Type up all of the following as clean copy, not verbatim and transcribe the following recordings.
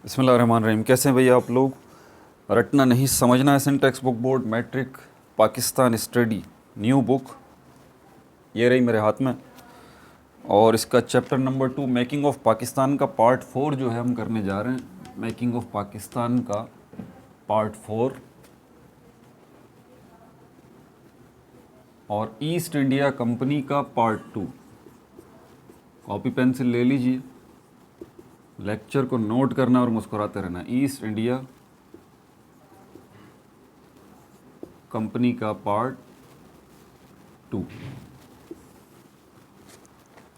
बिस्मिल्लाहिर्रहमानिर्रहीम। कैसे हैं भैया आप लोग? रटना नहीं समझना है। Syntax book board matric Pakistan study new book ये रही मेरे हाथ में, और इसका chapter number 2 making of Pakistan का पार्ट 4 जो है हम करने जा रहे हैं। मेकिंग ऑफ पाकिस्तान का पार्ट 4 और ईस्ट इंडिया कंपनी का पार्ट 2। कॉपी पेंसिल ले लीजिए, लेक्चर को नोट करना और मुस्कुराते रहना। ईस्ट इंडिया कंपनी का पार्ट 2।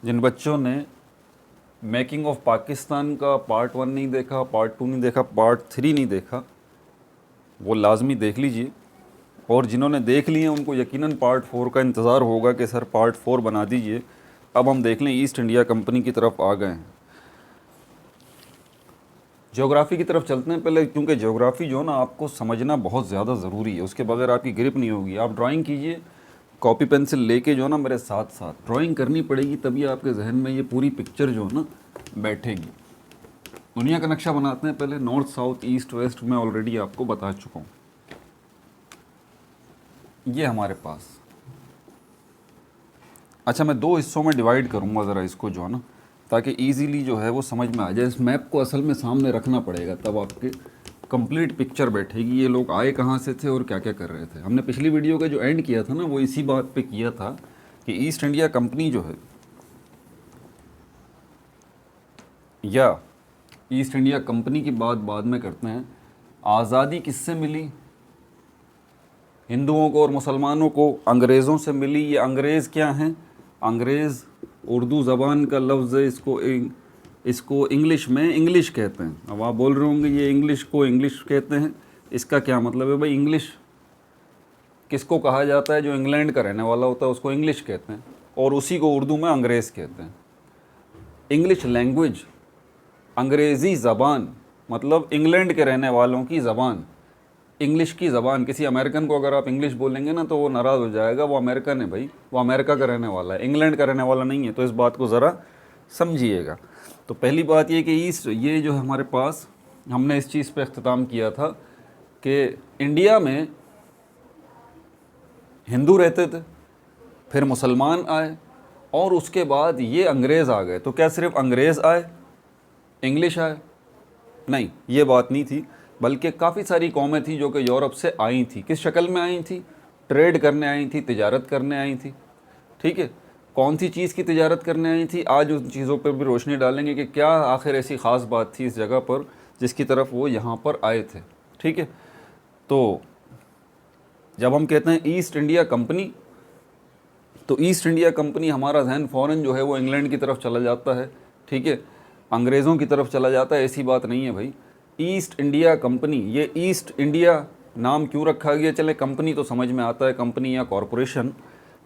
जिन बच्चों ने मेकिंग ऑफ पाकिस्तान का पार्ट 1 नहीं देखा, पार्ट 2 नहीं देखा, पार्ट 3 नहीं देखा, वो लाजमी देख लीजिए। और जिन्होंने देख लिए उनको यकीनन पार्ट 4 का इंतज़ार होगा कि सर पार्ट 4 बना दीजिए। अब हम देख लें, ईस्ट इंडिया कंपनी की तरफ आ गए हैं। ज्योग्राफ़ी की तरफ चलते हैं पहले, क्योंकि ज्योग्राफ़ी जो ना आपको समझना बहुत ज़्यादा ज़रूरी है, उसके बगैर आपकी ग्रिप नहीं होगी। आप ड्राइंग कीजिए, कॉपी पेंसिल लेके जो ना मेरे साथ साथ ड्राइंग करनी पड़ेगी, तभी आपके जहन में ये पूरी पिक्चर जो है ना बैठेगी। दुनिया का नक्शा बनाते हैं पहले। नॉर्थ साउथ ईस्ट वेस्ट मैं ऑलरेडी आपको बता चुका हूँ। ये हमारे पास, अच्छा मैं 2 हिस्सों में डिवाइड करूँगा ज़रा इसको जो है ना, ताकि इजीली जो है वो समझ में आ जाए। इस मैप को असल में सामने रखना पड़ेगा, तब आपके कंप्लीट पिक्चर बैठेगी। ये लोग आए कहाँ से थे और क्या क्या कर रहे थे। हमने पिछली वीडियो का जो एंड किया था ना, वो इसी बात पे किया था कि ईस्ट इंडिया कंपनी जो है, या ईस्ट इंडिया कंपनी की बात बाद में करते हैं। आज़ादी किससे मिली? हिंदुओं को और मुसलमानों को अंग्रेज़ों से मिली। ये अंग्रेज़ क्या हैं? अंग्रेज़ उर्दू ज़बान का लफ्ज़ है, इसको इंग्लिश में इंग्लिश कहते हैं। अब आप बोल रहे होंगे ये इंग्लिश को इंग्लिश कहते हैं, इसका क्या मतलब है भाई? इंग्लिश किसको कहा जाता है? जो इंग्लैंड का रहने वाला होता है उसको इंग्लिश कहते हैं, और उसी को उर्दू में अंग्रेज़ कहते हैं। इंग्लिश लैंग्वेज, अंग्रेज़ी ज़बान, मतलब इंग्लैंड के रहने वालों की ज़बान, इंग्लिश की ज़बान। किसी अमेरिकन को अगर आप इंग्लिश बोलेंगे ना तो वो नाराज़ हो जाएगा। वो अमेरिकन है भाई, वो अमेरिका का रहने वाला है, इंग्लैंड का रहने वाला नहीं है। तो इस बात को ज़रा समझिएगा। तो पहली बात ये कि ईस्ट, ये जो हमारे पास, हमने इस चीज़ पे अख्तिताम किया था कि इंडिया में हिंदू रहते थे, फिर मुसलमान आए, और उसके बाद ये अंग्रेज़ आ गए। तो क्या सिर्फ अंग्रेज़ आए, इंग्लिश आए? नहीं, ये बात नहीं थी, बल्कि काफ़ी सारी कौमें थी जो कि यूरोप से आई थी। किस शक्ल में आई थी? ट्रेड करने आई थी, तिजारत करने आई थी। ठीक है, कौन सी चीज़ की तिजारत करने आई थी? आज उन चीज़ों पर भी रोशनी डालेंगे कि क्या आखिर ऐसी ख़ास बात थी इस जगह पर जिसकी तरफ वो यहाँ पर आए थे। ठीक है, तो जब हम कहते हैं ईस्ट इंडिया कंपनी, तो ईस्ट इंडिया कंपनी, हमारा जहन फ़ौरन जो है वो इंग्लैंड की तरफ चला जाता है। ठीक है, अंग्रेज़ों की तरफ चला जाता है। ऐसी बात नहीं है भाई। ईस्ट इंडिया कंपनी, ये ईस्ट इंडिया नाम क्यों रखा गया? चले कंपनी तो समझ में आता है, कंपनी या कॉरपोरेशन।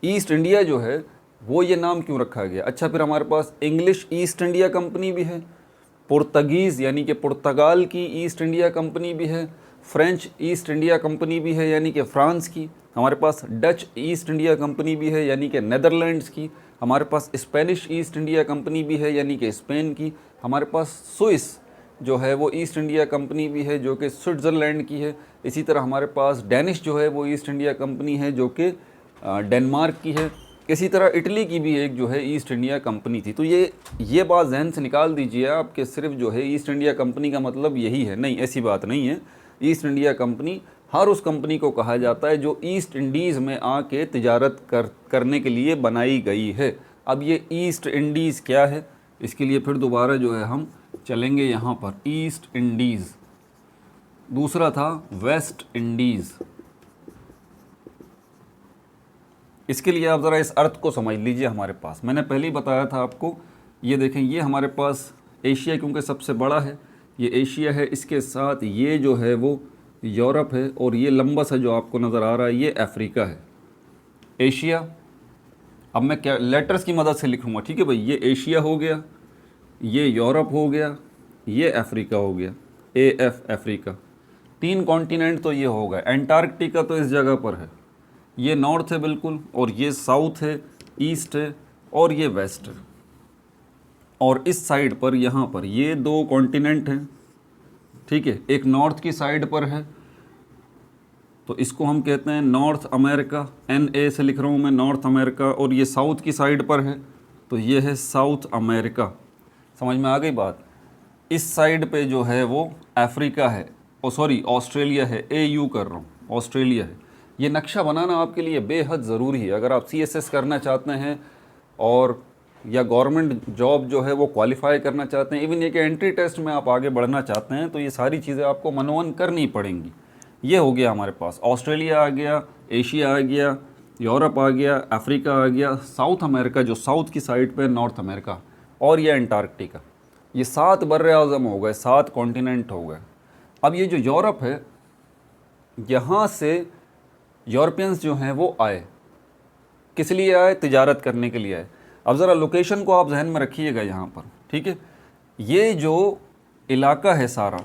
ईस्ट इंडिया जो है वो ये नाम क्यों रखा गया? अच्छा, फिर हमारे पास इंग्लिश ईस्ट इंडिया कंपनी भी है, पुर्तगीज़ यानी कि पुर्तगाल की ईस्ट इंडिया कंपनी भी है, फ्रेंच ईस्ट इंडिया कंपनी भी है यानी कि फ्रांस की, हमारे पास डच ईस्ट इंडिया कंपनी भी है यानी कि नेदरलैंड्स की, हमारे पास स्पेनिश ईस्ट इंडिया कंपनी भी है यानी कि स्पेन की, हमारे पास स्विस जो है वो ईस्ट इंडिया कंपनी भी है जो कि स्विट्ज़रलैंड की है। इसी तरह हमारे पास डेनिश जो है वो ईस्ट इंडिया कंपनी है जो कि डेनमार्क की है। इसी तरह इटली की भी एक जो है ईस्ट इंडिया कंपनी थी। तो ये बात जहन से निकाल दीजिए आप कि सिर्फ जो है ईस्ट इंडिया कंपनी का मतलब यही है, नहीं, ऐसी बात नहीं है। ईस्ट इंडिया कंपनी हर उस कंपनी को कहा जाता है जो ईस्ट इंडीज़ में आके तिजारत करने के लिए बनाई गई है। अब ये ईस्ट इंडीज़ क्या है, इसके लिए फिर दोबारा जो है हम चलेंगे यहाँ पर। ईस्ट इंडीज़, दूसरा था वेस्ट इंडीज़। इसके लिए आप ज़रा इस अर्थ को समझ लीजिए। हमारे पास, मैंने पहले ही बताया था आपको, ये देखें, ये हमारे पास एशिया क्योंकि सबसे बड़ा है, ये एशिया है, इसके साथ ये जो है वो यूरोप है, और ये लंबा सा जो आपको नज़र आ रहा है ये अफ्रीका है। एशिया, अब मैं क्या लेटर्स की मदद से लिखूँगा, ठीक है भाई। ये एशिया हो गया, ये यूरोप हो गया, ये अफ्रीका हो गया, AF अफ्रीका। 3 कॉन्टिनेंट तो ये हो गए। एंटार्कटिका तो इस जगह पर है, ये नॉर्थ है बिल्कुल, और ये साउथ है, ईस्ट है, और ये वेस्ट है। और इस साइड पर यहाँ पर ये 2 कॉन्टिनेंट हैं, ठीक है, एक नॉर्थ की साइड पर है तो इसको हम कहते हैं नॉर्थ अमेरिका, NA से लिख रहा हूँ मैं नॉर्थ अमेरिका, और ये साउथ की साइड पर है तो ये है साउथ अमेरिका। समझ में आ गई बात। इस साइड पे जो है वो अफ्रीका है, सॉरी ऑस्ट्रेलिया है, AU कर रहा हूँ, ऑस्ट्रेलिया है। ये नक्शा बनाना आपके लिए बेहद ज़रूरी है अगर आप CSS करना चाहते हैं और या गवर्नमेंट जॉब जो है वो क्वालिफाई करना चाहते हैं, इवन ये कि एंट्री टेस्ट में आप आगे बढ़ना चाहते हैं, तो ये सारी चीज़ें आपको मनोवन करनी पड़ेंगी। ये हो गया हमारे पास, ऑस्ट्रेलिया आ गया, एशिया आ गया, यूरोप आ गया, अफ्रीका आ गया, साउथ अमेरिका जो साउथ की साइड पे, नॉर्थ अमेरिका, और ये अंटार्कटिका। ये 7 बर्रे आज़म हो गए, 7 कॉन्टिनेंट हो गए। अब ये जो यूरोप है, यहाँ से यूरोपियंस जो हैं वो आए, किस लिए आए? तिजारत करने के लिए आए। अब ज़रा लोकेशन को आप जहन में रखिएगा यहाँ पर, ठीक है। ये जो इलाका है सारा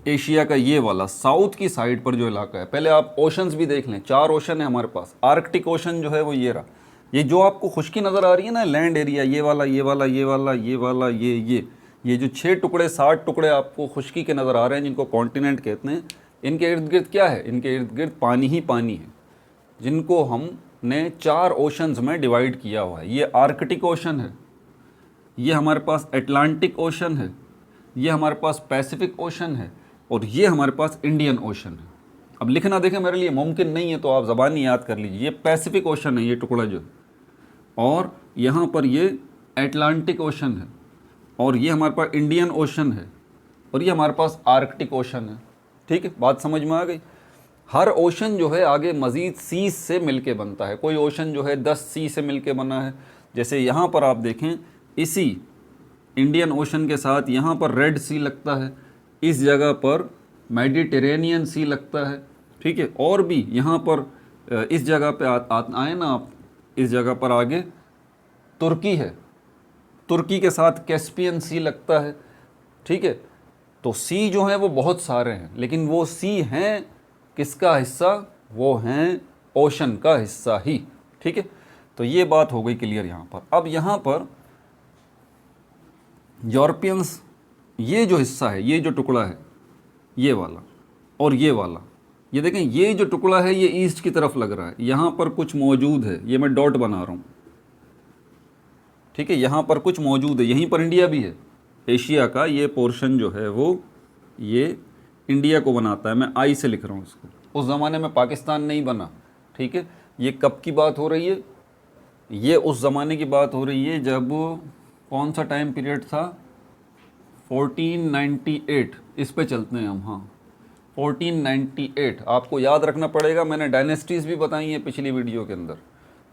एशिया का, ये वाला साउथ की साइड पर जो इलाका है, पहले आप ओशंस भी देख लें, 4 ओशन है हमारे पास। आर्कटिक ओशन जो है वो ये रहा, ये जो आपको खुश्की नज़र आ रही है ना, लैंड एरिया, ये वाला, ये वाला, ये वाला, ये वाला, ये जो 6 टुकड़े 7 टुकड़े आपको खुश्की के नज़र आ रहे हैं जिनको कॉन्टिनेंट कहते हैं, इनके इर्द गिर्द क्या है? इनके इर्द गिर्द पानी ही पानी है, जिनको हमने 4 ओशंस में डिवाइड किया हुआ है। ये आर्कटिक ओशन है, ये हमारे पास अटलांटिक ओशन है, ये हमारे पास पैसिफिक ओशन है, और ये हमारे पास इंडियन ओशन है। अब लिखना देखें मेरे लिए मुमकिन नहीं है तो आप ज़बानी याद कर लीजिए। ये पैसिफिक ओशन है ये टुकड़ा जो, और यहाँ पर ये अटलांटिक ओशन है, और ये हमारे पास इंडियन ओशन है, और ये हमारे पास आर्कटिक ओशन है। ठीक है, बात समझ में आ गई। हर ओशन जो है आगे मज़ीद सीज से मिलके बनता है। कोई ओशन जो है 10 सी से मिलके बना है, जैसे यहाँ पर आप देखें, इसी इंडियन ओशन के साथ यहाँ पर रेड सी लगता है, इस जगह पर मेडिटेरेनियन सी लगता है, ठीक है। और भी यहाँ पर इस जगह पे आए ना आप, इस जगह पर आगे तुर्की है, तुर्की के साथ कैस्पियन सी लगता है, ठीक है। तो सी जो हैं वो बहुत सारे हैं, लेकिन वो सी हैं किसका हिस्सा? वो हैं ओशन का हिस्सा ही, ठीक है। तो ये बात हो गई क्लियर यहाँ पर। अब यहाँ पर यूरोपियंस, ये जो हिस्सा है, ये जो टुकड़ा है, ये वाला और ये वाला, ये देखें, ये जो टुकड़ा है ये ईस्ट की तरफ लग रहा है, यहाँ पर कुछ मौजूद है, ये मैं डॉट बना रहा हूँ, ठीक है। यहाँ पर कुछ मौजूद है, यहीं पर इंडिया भी है। एशिया का ये पोर्शन जो है वो ये इंडिया को बनाता है, मैं आई से लिख रहा हूँ इसको। उस ज़माने में पाकिस्तान नहीं बना, ठीक है। ये कब की बात हो रही है? ये उस ज़माने की बात हो रही है जब, कौन सा टाइम पीरियड था? 1498, इस पे चलते हैं हम। हाँ, 1498 आपको याद रखना पड़ेगा। मैंने डायनेस्टीज़ भी बताई हैं पिछली वीडियो के अंदर,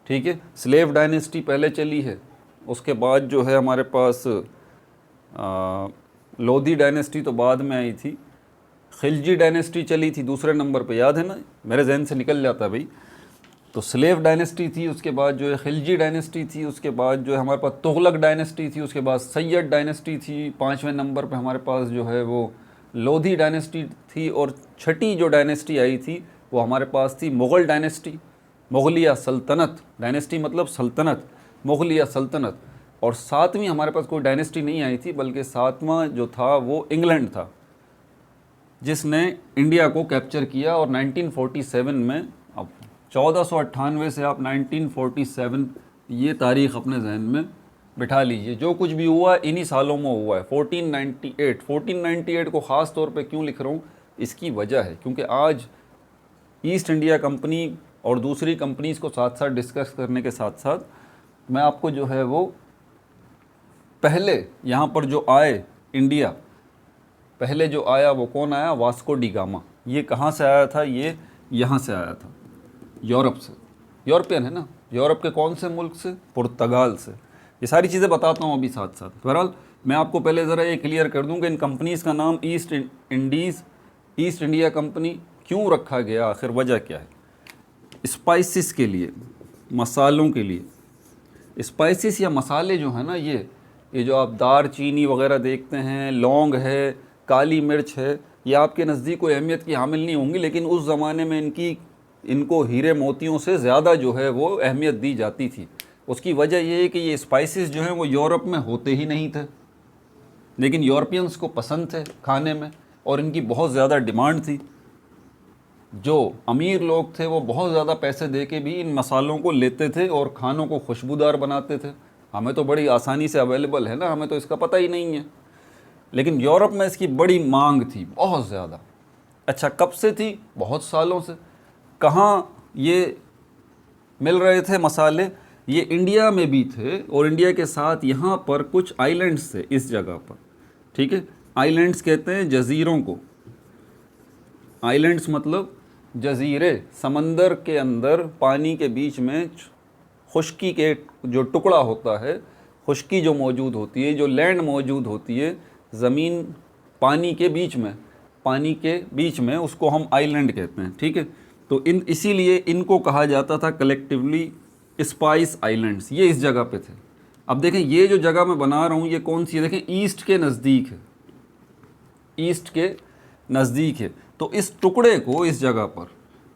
ठीक है। स्लेव डायनेस्टी पहले चली है, उसके बाद जो है हमारे पास लोधी डायनेस्टी तो बाद में आई थी, खिलजी डायनेस्टी चली थी दूसरे नंबर पे, याद है ना? मेरे जहन से निकल जाता है भाई। तो स्लेव डायनेस्टी थी, उसके बाद जो है खिलजी डायनेस्टी थी, उसके बाद जो है हमारे पास तुगलक डायनेस्टी थी, उसके बाद सैयद डायनेस्टी थी, 5वें नंबर पे हमारे पास जो है वो लोधी डायनेस्टी थी, और छठी जो डायनेस्टी आई थी वो हमारे पास थी मुग़ल डायनेस्टी, मुग़लिया सल्तनत। डायनेस्टी मतलब सल्तनत, मुग़लिया सल्तनत। और 7वीं हमारे पास कोई डायनेस्टी नहीं आई थी, बल्कि 7वां जो था वो इंग्लैंड था, जिसने इंडिया को कैप्चर किया। और 1947 में, अब 1498 से आप 1947, ये तारीख़ अपने जहन में बिठा लीजिए। जो कुछ भी हुआ इन्हीं सालों में हुआ है। 1498 को ख़ास तौर पे क्यों लिख रहा हूँ? इसकी वजह है क्योंकि आज ईस्ट इंडिया कंपनी और दूसरी कंपनीज़ को साथ साथ डिस्कस करने के साथ साथ मैं आपको जो है वो पहले यहाँ पर जो आए इंडिया, पहले जो आया वो कौन आया? Vasco D gamma. ये कहाँ से आया था? ये यहाँ से आया था, यूरोप से। यूरोपियन है ना, यूरोप के कौन से मुल्क से? पुर्तगाल से। ये सारी चीज़ें बताता हूँ अभी साथ साथ। बहरहाल मैं आपको पहले ज़रा ये क्लियर कर दूँ कि इन कंपनीज़ का नाम ईस्ट इंडिया कंपनी क्यों रखा गया, आखिर वजह क्या है? स्पाइसेस के लिए, मसालों के लिए। स्पाइसेस या मसाले जो है ना, ये जो आप दार चीनी वगैरह देखते हैं, लौंग है, काली मिर्च है, ये आपके नज़दीक कोई अहमियत की हामिल नहीं होंगी, लेकिन उस ज़माने में इनको हीरे मोतियों से ज़्यादा जो है वो अहमियत दी जाती थी। उसकी वजह ये है कि ये स्पाइसेस जो हैं वो यूरोप में होते ही नहीं थे, लेकिन यूरोपियंस को पसंद थे खाने में और इनकी बहुत ज़्यादा डिमांड थी। जो अमीर लोग थे वो बहुत ज़्यादा पैसे दे के भी इन मसालों को लेते थे और खानों को खुशबूदार बनाते थे। हमें तो बड़ी आसानी से अवेलेबल है ना, हमें तो इसका पता ही नहीं है, लेकिन यूरोप में इसकी बड़ी मांग थी, बहुत ज़्यादा। अच्छा, कब से थी? बहुत सालों से। कहाँ ये मिल रहे थे मसाले? ये इंडिया में भी थे और इंडिया के साथ यहाँ पर कुछ आइलैंड्स थे इस जगह पर, ठीक है। आइलैंड्स कहते हैं जजीरों को। आइलैंड्स मतलब जजीरे, समंदर के अंदर पानी के बीच में खुश्की के जो टुकड़ा होता है, खुश्की जो मौजूद होती है, जो लैंड मौजूद होती है ज़मीन पानी के बीच में, पानी के बीच में, उसको हम आइलैंड कहते हैं, ठीक है। तो इसीलिए इनको कहा जाता था कलेक्टिवली स्पाइस आइलैंड्स। ये इस जगह पे थे। अब देखें ये जो जगह मैं बना रहा हूँ ये कौन सी है? देखें ईस्ट के नज़दीक है, ईस्ट के नज़दीक है। तो इस टुकड़े को, इस जगह पर,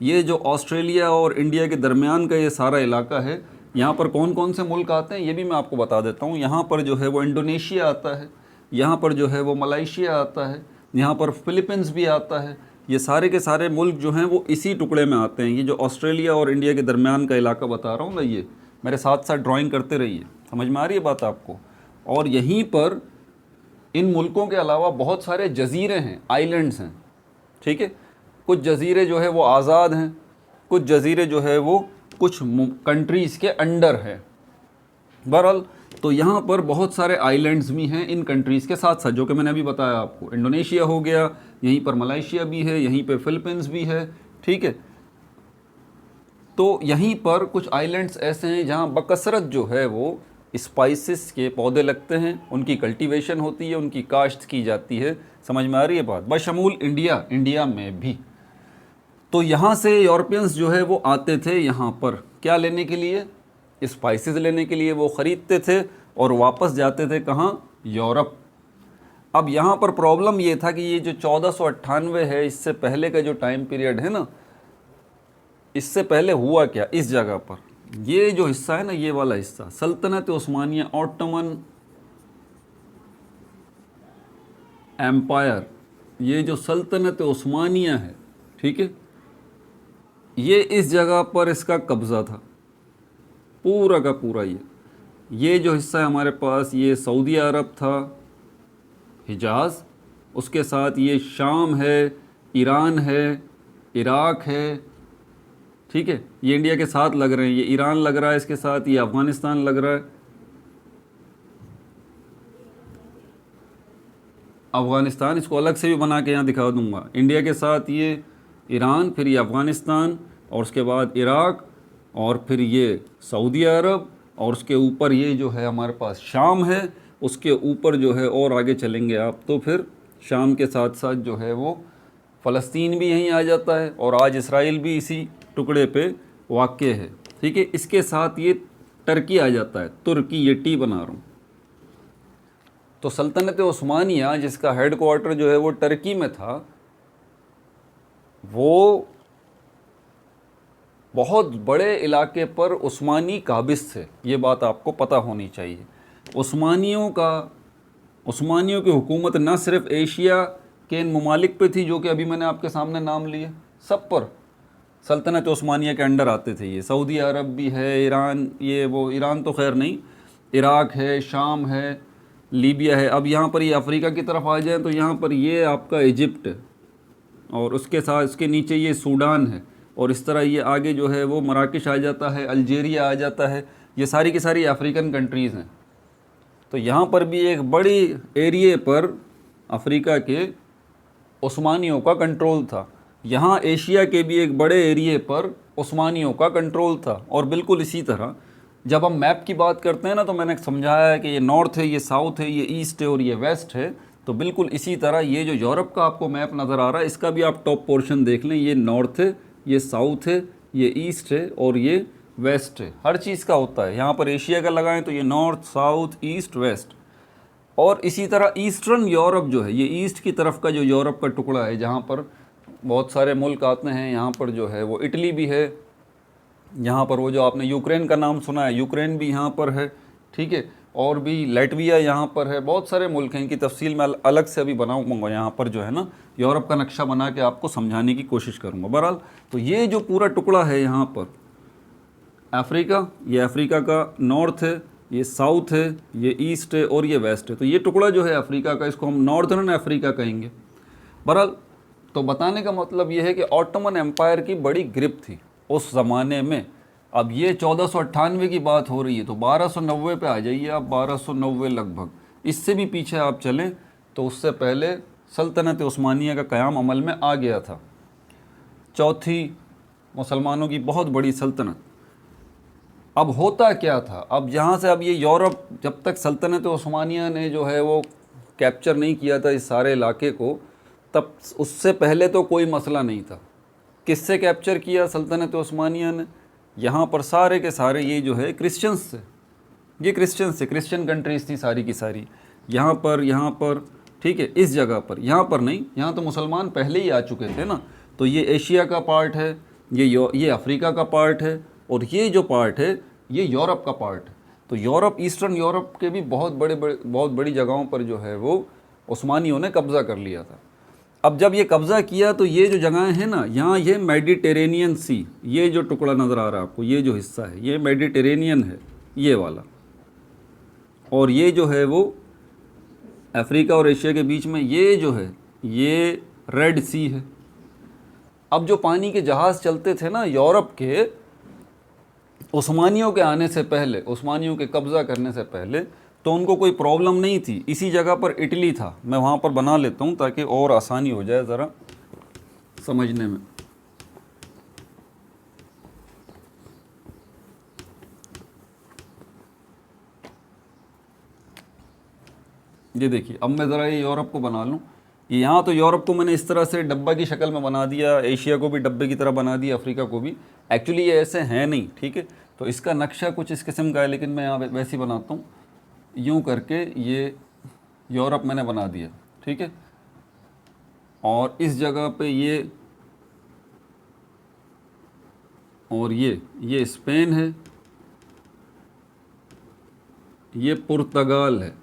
ये जो ऑस्ट्रेलिया और इंडिया के दरमियान का ये सारा इलाका है, यहाँ पर कौन कौन से मुल्क आते हैं ये भी मैं आपको बता देता हूँ। यहाँ पर जो है वो इंडोनेशिया आता है, यहाँ पर जो है वो मलेशिया आता है, यहाँ पर फिलीपींस भी आता है। ये सारे के सारे मुल्क जो हैं वो इसी टुकड़े में आते हैं। ये जो ऑस्ट्रेलिया और इंडिया के दरमियान का इलाका बता रहा हूँ ना, ये मेरे साथ साथ ड्राइंग करते रहिए, समझ में आ रही है बात आपको। और यहीं पर इन मुल्कों के अलावा बहुत सारे जजीरे हैं, आइलैंड्स हैं, ठीक है। कुछ जजीरे जो है वो आज़ाद हैं, कुछ जजीरे जो है वो कुछ कंट्रीज़ के अंडर है। बहरहाल तो यहाँ पर बहुत सारे आइलैंड्स भी हैं इन कंट्रीज़ के साथ साथ, जो कि मैंने अभी बताया आपको। इंडोनेशिया हो गया, यहीं पर मलेशिया भी है, यहीं पे फिलीपींस भी है, ठीक है। तो यहीं पर कुछ आइलैंड्स ऐसे हैं जहाँ बकसरत जो है वो स्पाइसेस के पौधे लगते हैं, उनकी कल्टीवेशन होती है, उनकी काश्त की जाती है। समझ में आ रही है बात? बशमूल इंडिया में भी। तो यहाँ से यूरोपियंस जो है वो आते थे यहाँ पर क्या लेने के लिए? स्पाइसेस लेने के लिए। वो ख़रीदते थे और वापस जाते थे कहाँ? यूरोप। अब यहाँ पर प्रॉब्लम ये था कि ये जो 1498 है, इससे पहले का जो टाइम पीरियड है ना, इससे पहले हुआ क्या इस जगह पर? ये जो हिस्सा है ना, ये वाला हिस्सा, सल्तनत उस्मानिया, ऑटोमन एम्पायर, ये जो सल्तनत उस्मानिया है, ठीक है, ये इस जगह पर इसका कब्ज़ा था पूरा का पूरा। ये जो हिस्सा है हमारे पास, ये सऊदी अरब था, हिजाज़, उसके साथ ये शाम है, ईरान है, इराक़ है, ठीक है। ये इंडिया के साथ लग रहे हैं, ये ईरान लग रहा है इसके साथ, ये अफ़गानिस्तान लग रहा है, अफ़गानिस्तान इसको अलग से भी बना के यहाँ दिखा दूँगा। इंडिया के साथ ये ईरान, फिर ये अफ़गानिस्तान, और उसके बाद इराक़, और फिर ये सऊदी अरब, और उसके ऊपर ये जो है हमारे पास शाम है, उसके ऊपर जो है और आगे चलेंगे आप तो फिर शाम के साथ साथ जो है वो फ़लस्तीन भी यहीं आ जाता है, और आज इसराइल भी इसी टुकड़े पे वाक़े है, ठीक है। इसके साथ ये टर्की आ जाता है, तुर्की, ये टी बना रहा हूँ। तो सल्तनत उस्मानिया जिसका हेड क्वार्टर जो है वो टर्की में था, वो बहुत बड़े इलाके पर उस्मानी काबिज़ थे, ये बात आपको पता होनी चाहिए। उस्मानियों की हुकूमत न सिर्फ एशिया के इन ममालिक पे थी जो कि अभी मैंने आपके सामने नाम लिए, सब पर सल्तनत उस्मानिया के अंडर आते थे। ये सऊदी अरब भी है, ईरान, ये वो ईरान तो खैर नहीं, इराक़ है, शाम है, लीबिया है। अब यहाँ पर ये अफ्रीका की तरफ आ जाए तो यहाँ पर ये आपका इजिप्ट है, और उसके साथ उसके नीचे ये सूडान है, और इस तरह ये आगे जो है वो मराकश आ जाता है, अल्जीरिया आ जाता है। ये सारी की सारी अफ्रीकन कंट्रीज़ हैं। तो यहाँ पर भी एक बड़ी एरिए पर अफ्रीका के उस्मानियों का कंट्रोल था। यहाँ एशिया के भी एक बड़े एरिए पर उस्मानियों का कंट्रोल था। और बिल्कुल इसी तरह जब हम मैप की बात करते हैं ना, तो मैंने समझाया है कि ये नॉर्थ है, ये साउथ है, ये ईस्ट है और ये वेस्ट है। तो बिल्कुल इसी तरह ये जो यूरोप का आपको मैप नज़र आ रहा है, इसका भी आप टॉप पोर्शन देख लें। ये नॉर्थ है, ये साउथ है, ये ईस्ट है और ये वेस्ट है। हर चीज़ का होता है। यहाँ पर एशिया का लगाएं तो ये नॉर्थ, साउथ, ईस्ट, वेस्ट। और इसी तरह ईस्टर्न यूरोप जो है, ये ईस्ट की तरफ का जो यूरोप का टुकड़ा है, जहाँ पर बहुत सारे मुल्क आते हैं। यहाँ पर जो है वो इटली भी है, यहाँ पर वो जो आपने यूक्रेन का नाम सुना है, यूक्रेन भी यहाँ पर है, ठीक है। और भी लैटविया यहाँ पर है, बहुत सारे मुल्क हैं। इनकी तफसील मैं अलग से अभी बनाऊँगा यहाँ पर जो है ना, यूरोप का नक्शा बना के आपको समझाने की कोशिश करूँगा। बहरहाल तो ये जो पूरा टुकड़ा है यहाँ पर अफ्रीका, ये अफ्रीका का नॉर्थ है, ये साउथ है, ये ईस्ट है और ये वेस्ट है। तो ये टुकड़ा जो है अफ्रीका का, इसको हम नॉर्दर्न अफ्रीका कहेंगे। बहरहाल तो बताने का मतलब ये है कि ऑटोमन एम्पायर की बड़ी ग्रिप थी उस ज़माने में। अब ये 1498 की बात हो रही है, तो 1290 पे आ जाइए आप, 1290 लगभग। इससे भी पीछे आप चलें तो उससे पहले सल्तनत उस्मानिया का क़याम अमल में आ गया था, चौथी मुसलमानों की बहुत बड़ी सल्तनत। अब होता क्या था, अब यहाँ से अब ये यूरोप, जब तक सल्तनत उस्मानिया ने जो है वो कैप्चर नहीं किया था इस सारे इलाके को, तब उससे पहले तो कोई मसला नहीं था। किससे कैप्चर किया सल्तनत उस्मानिया ने? यहाँ पर सारे के सारे ये जो है क्रिश्चियंस से, ये क्रिश्चियंस से, क्रिश्चियन कंट्रीज़ थी सारी की सारी। यहाँ पर ठीक है, इस जगह पर, यहाँ पर नहीं, यहाँ तो मुसलमान पहले ही आ चुके थे ना। तो ये एशिया का पार्ट है, ये अफ्रीका का पार्ट है, और ये जो पार्ट है ये यूरोप का पार्ट है। तो यूरोप, ईस्टर्न यूरोप के भी बहुत बड़ी जगहों पर जो है वो उस्मानियों ने कब्ज़ा कर लिया था। अब जब ये कब्ज़ा किया तो ये जो जगहें हैं ना, यहाँ ये मेडिटेरेनियन सी, ये जो टुकड़ा नज़र आ रहा है आपको, ये जो हिस्सा है ये मेडिटेरेनियन है, ये वाला, और ये जो है वो अफ्रीका और एशिया के बीच में ये जो है ये रेड सी है। अब जो पानी के जहाज़ चलते थे ना यूरोप के, उस्मानियों के आने से पहले, उस्मानियों के कब्ज़ा करने से पहले, तो उनको कोई प्रॉब्लम नहीं थी। इसी जगह पर इटली था, मैं वहाँ पर बना लेता हूँ ताकि और आसानी हो जाए ज़रा समझने में। ये देखिए, अब मैं ज़रा ये यूरोप को बना लूँ। ये यहाँ तो यूरोप को मैंने इस तरह से डब्बा की शक्ल में बना दिया, एशिया को भी डब्बे की तरह बना दिया, अफ्रीका को भी। एक्चुअली ये ऐसे हैं नहीं, ठीक है। तो इसका नक्शा कुछ इस किस्म का है, लेकिन मैं यहाँ वैसे ही बनाता हूँ, यूँ करके ये यूरोप मैंने बना दिया, ठीक है। और इस जगह पे ये, और ये स्पेन है, ये पुर्तगाल है,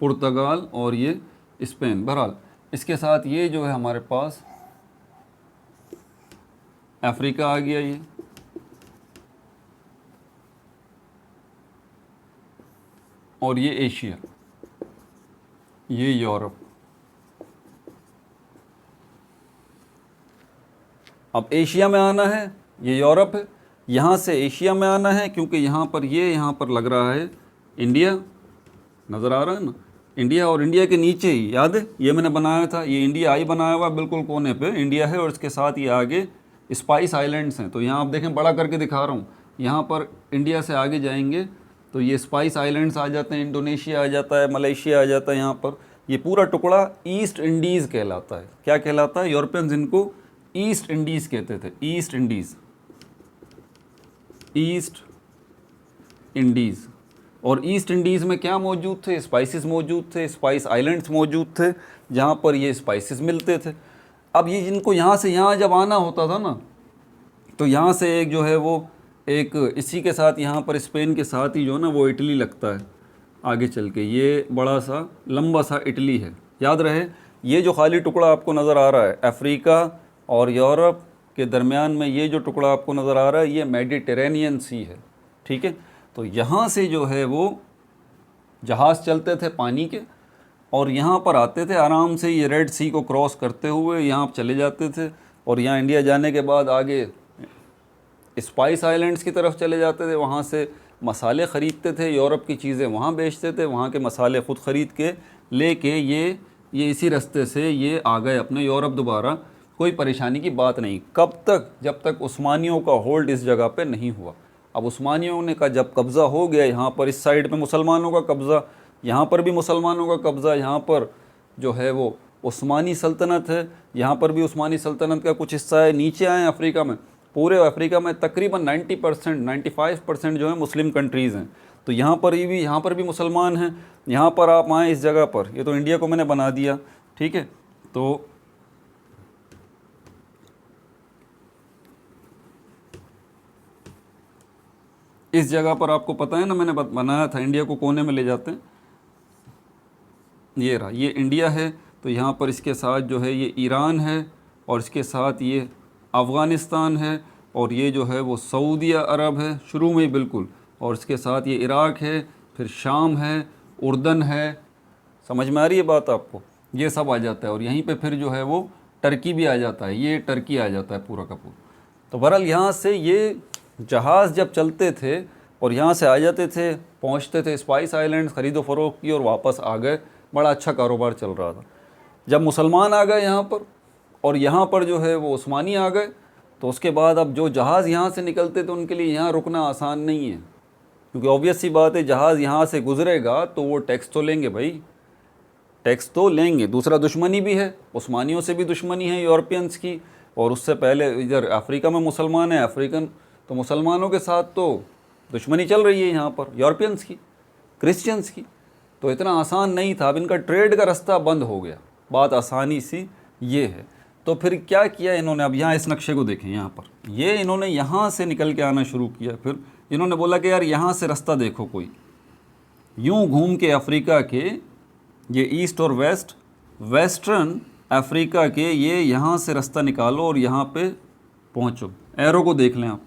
पुर्तगाल, और ये स्पेन। बहरहाल इसके साथ ये जो है हमारे पास अफ्रीका आ गया, ये और ये एशिया, ये यूरोप। अब एशिया में आना है, ये यूरोप है, यहाँ से एशिया में आना है, क्योंकि यहाँ पर लग रहा है इंडिया, नज़र आ रहा है ना, इंडिया। और इंडिया के नीचे ही, याद है ये मैंने बनाया था, ये इंडिया आई बनाया हुआ बिल्कुल कोने पे इंडिया है, और इसके साथ ये आगे स्पाइस आइलैंड्स हैं। तो यहाँ आप देखें, बड़ा करके दिखा रहा हूँ, यहाँ पर इंडिया से आगे जाएंगे तो ये स्पाइस आइलैंड्स आ जाते हैं, इंडोनेशिया आ जाता है, मलेशिया आ जाता है। यहाँ पर ये पूरा टुकड़ा ईस्ट इंडीज़ कहलाता है। क्या कहलाता है? यूरोपियंस इनको ईस्ट इंडीज़ कहते थे, ईस्ट इंडीज़, ईस्ट इंडीज़। और ईस्ट इंडीज़ में क्या मौजूद थे? स्पाइसेस मौजूद थे, स्पाइस आइलैंड्स मौजूद थे, जहाँ पर ये स्पाइसेस मिलते थे। अब ये जिनको यहाँ से यहाँ जब आना होता था ना, तो यहाँ से एक जो है वो एक इसी के साथ, यहाँ पर स्पेन के साथ ही जो है ना वो इटली लगता है आगे चल के, ये बड़ा सा लंबा सा इटली है। याद रहे, ये जो खाली टुकड़ा आपको नज़र आ रहा है अफ्रीका और यूरोप के दरमियान में, ये जो टुकड़ा आपको नज़र आ रहा है ये मेडिटेरेनियन सी है, ठीक है। तो यहाँ से जो है वो जहाज़ चलते थे पानी के, और यहाँ पर आते थे आराम से, ये रेड सी को क्रॉस करते हुए यहाँ चले जाते थे, और यहाँ इंडिया जाने के बाद आगे स्पाइस आइलैंड्स की तरफ चले जाते थे, वहाँ से मसाले ख़रीदते थे, यूरोप की चीज़ें वहाँ बेचते थे, वहाँ के मसाले ख़ुद ख़रीद के लेके ये इसी रास्ते से ये आ गए अपने यूरोप दोबारा। कोई परेशानी की बात नहीं। कब तक? जब तक उस्मानियों का होल्ड इस जगह पे नहीं हुआ। अब उस्मानियों ने का जब कब्ज़ा हो गया, यहाँ पर इस साइड पे मुसलमानों का कब्ज़ा, यहाँ पर भी मुसलमानों का कब्ज़ा, यहाँ पर जो है वो उस्मानी सल्तनत है, यहाँ पर भी उस्मानी सल्तनत का कुछ हिस्सा है। नीचे आए अफ्रीका में, पूरे अफ्रीका में तकरीबन 90%, 95% जो है मुस्लिम कंट्रीज़ हैं। तो यहाँ पर भी मुसलमान हैं। यहाँ पर आप आएँ इस जगह पर, ये तो इंडिया को मैंने बना दिया, ठीक है। तो इस जगह पर आपको पता है ना, मैंने बनाया था इंडिया को कोने में ले जाते हैं, ये रहा, ये इंडिया है, तो यहाँ पर इसके साथ जो है ये ईरान है, और इसके साथ ये अफ़गानिस्तान है, और ये जो है वो सऊदी अरब है शुरू में ही बिल्कुल, और इसके साथ ये इराक़ है, फिर शाम है, उर्दन है, समझ में आ रही है बात आपको, ये सब आ जाता है। और यहीं पे फिर जो है वो टर्की भी आ जाता है, ये टर्की आ जाता है पूरा का पूरा। तो बहरहाल यहाँ से ये जहाज़ जब चलते थे और यहाँ से आ जाते थे, पहुँचते थे स्पाइस आइलैंड, ख़रीदो फ़रोख्त की और वापस आ गए, बड़ा अच्छा कारोबार चल रहा था। जब मुसलमान आ गए यहाँ पर, और यहाँ पर जो है वो उस्मानी आ गए, तो उसके बाद अब जो जहाज़ यहाँ से निकलते थे उनके लिए यहाँ रुकना आसान नहीं है, क्योंकि ऑब्वियस सी बात है जहाज़ यहाँ से गुजरेगा तो वो टैक्स तो लेंगे भाई, टैक्स तो लेंगे। दूसरा दुश्मनी भी है, उस्मानियों से भी दुश्मनी है यूरोपियंस की, और उससे पहले इधर अफ्रीका में मुसलमान है, अफ्रीकन, तो मुसलमानों के साथ तो दुश्मनी चल रही है यहाँ पर यूरोपियंस की, क्रिश्चियंस की, तो इतना आसान नहीं था। अब इनका ट्रेड का रास्ता बंद हो गया, बात आसानी सी ये है। तो फिर क्या किया इन्होंने, अब यहाँ इस नक्शे को देखें, यहाँ पर ये इन्होंने यहाँ से निकल के आना शुरू किया। फिर इन्होंने बोला कि यार यहाँ से रास्ता देखो कोई, यूँ घूम के अफ्रीका के ये ईस्ट और वेस्ट, वेस्टर्न अफ्रीका के ये यहाँ से रास्ता निकालो और यहाँ पे पहुँचो। एरो को देख लें आप,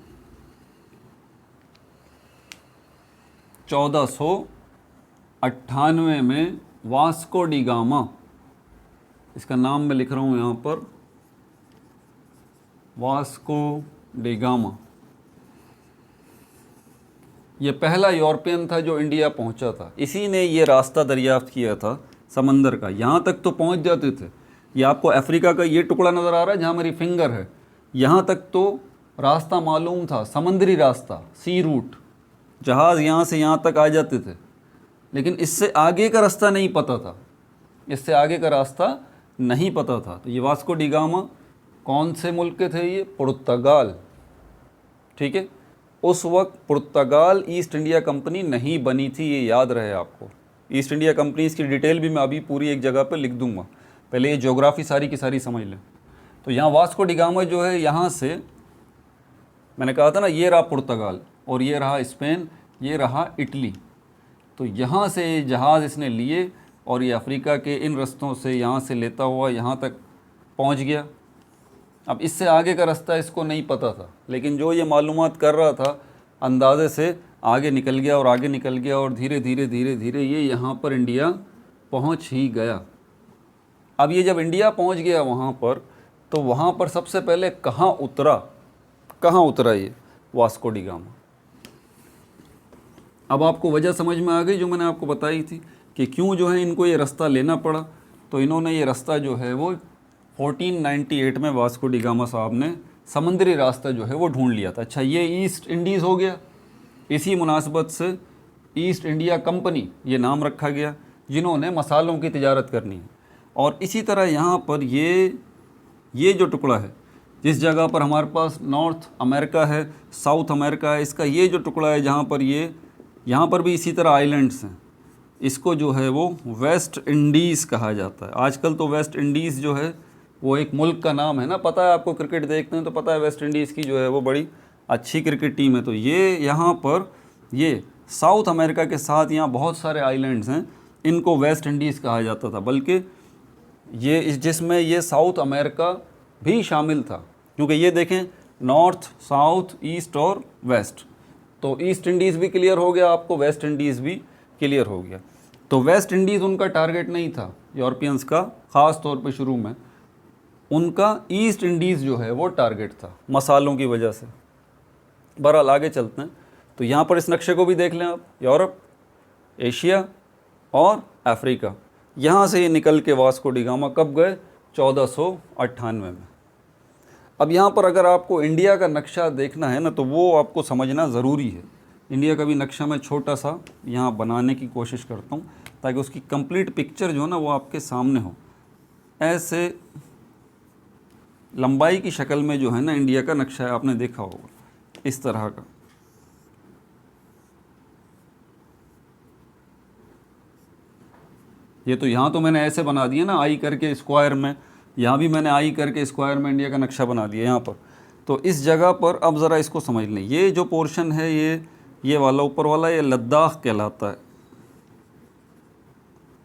1498 में वास्को डी गामा, इसका नाम मैं लिख रहा हूँ यहाँ पर, वास्को डी गामा, ये पहला यूरोपियन था जो इंडिया पहुँचा था। इसी ने ये रास्ता दरियाफ्त किया था समंदर का, यहाँ तक तो पहुँच जाते थे। ये आपको अफ्रीका का ये टुकड़ा नज़र आ रहा है जहाँ मेरी फिंगर है, यहाँ तक तो रास्ता मालूम था, समुद्री रास्ता, सी रूट, जहाज़ यहाँ से यहाँ तक आ जाते थे। लेकिन इससे आगे का रास्ता नहीं पता था, इससे आगे का रास्ता नहीं पता था। तो ये वास्को डी गामा कौन से मुल्क के थे, ये पुर्तगाल, ठीक है। उस वक्त पुर्तगाल ईस्ट इंडिया कंपनी नहीं बनी थी, ये याद रहे आपको। ईस्ट इंडिया कंपनी, इसकी डिटेल भी मैं अभी पूरी एक जगह पे लिख दूंगा, पहले ये ज्योग्राफी सारी की सारी समझ लें। तो यहाँ वास्को डी गामा जो है, यहाँ से मैंने कहा था ना, ये रहा पुर्तगाल, और ये रहा स्पेन, ये रहा इटली। तो यहाँ से जहाज़ इसने लिए और ये अफ्रीका के इन रास्तों से यहाँ से लेता हुआ यहाँ तक पहुँच गया। अब इससे आगे का रास्ता इसको नहीं पता था, लेकिन जो ये मालूमात कर रहा था अंदाज़े से आगे निकल गया और आगे निकल गया, और धीरे धीरे धीरे धीरे ये यहाँ पर इंडिया पहुँच ही गया। अब ये जब इंडिया पहुँच गया वहाँ पर, तो वहाँ पर सबसे पहले कहाँ उतरा ये वास्को डी गामा। अब आपको वजह समझ में आ गई जो मैंने आपको बताई थी कि क्यों जो है इनको ये रास्ता लेना पड़ा। तो इन्होंने ये रास्ता जो है वो 1498 में वास्को डी गामा साहब ने समुद्री रास्ता जो है वो ढूंढ लिया था। अच्छा, ये ईस्ट इंडीज़ हो गया, इसी मुनासबत से ईस्ट इंडिया कंपनी ये नाम रखा गया, जिन्होंने मसालों की तिजारत करनी है। और इसी तरह यहाँ पर ये जो टुकड़ा है, जिस जगह पर हमारे पास नॉर्थ अमेरिका है, साउथ अमेरिका है, इसका ये जो टुकड़ा है जहाँ पर यहाँ पर भी इसी तरह आइलैंड्स हैं, इसको जो है वो वेस्ट इंडीज़ कहा जाता है। आजकल तो वेस्ट इंडीज़ जो है वो एक मुल्क का नाम है ना, पता है आपको, क्रिकेट देखते हैं तो पता है वेस्ट इंडीज़ की जो है वो बड़ी अच्छी क्रिकेट टीम है। तो ये यहाँ पर ये साउथ अमेरिका के साथ यहाँ बहुत सारे आइलैंड्स हैं, इनको वेस्ट इंडीज़ कहा जाता था। बल्कि ये जिसमें ये साउथ अमेरिका भी शामिल था, क्योंकि ये देखें नॉर्थ, साउथ, ईस्ट और वेस्ट, तो ईस्ट इंडीज़ भी क्लियर हो गया आपको, वेस्ट इंडीज़ भी क्लियर हो गया। तो वेस्ट इंडीज़ उनका टारगेट नहीं था यूरोपियंस का, ख़ास तौर पे शुरू में उनका ईस्ट इंडीज़ जो है वो टारगेट था मसालों की वजह से। बहरहाल आगे चलते हैं। तो यहाँ पर इस नक्शे को भी देख लें आप, यूरोप, एशिया और अफ्रीका, यहाँ से ये निकल के वास्को डी गामा कब गए, 1498 में। अब यहाँ पर अगर आपको इंडिया का नक्शा देखना है ना, तो वो आपको समझना ज़रूरी है। इंडिया का भी नक्शा मैं छोटा सा यहाँ बनाने की कोशिश करता हूँ, ताकि उसकी कंप्लीट पिक्चर जो है ना वो आपके सामने हो। ऐसे लंबाई की शक्ल में जो है ना इंडिया का नक्शा है, आपने देखा होगा इस तरह का। ये तो यहाँ तो मैंने ऐसे बना दिया ना, आई करके स्क्वायर में, यहाँ भी मैंने आई करके स्क्वायर में इंडिया का नक्शा बना दिया यहाँ पर। तो इस जगह पर अब ज़रा इसको समझ लें, ये जो पोर्शन है ये ये वाला ऊपर वाला ये लद्दाख कहलाता है,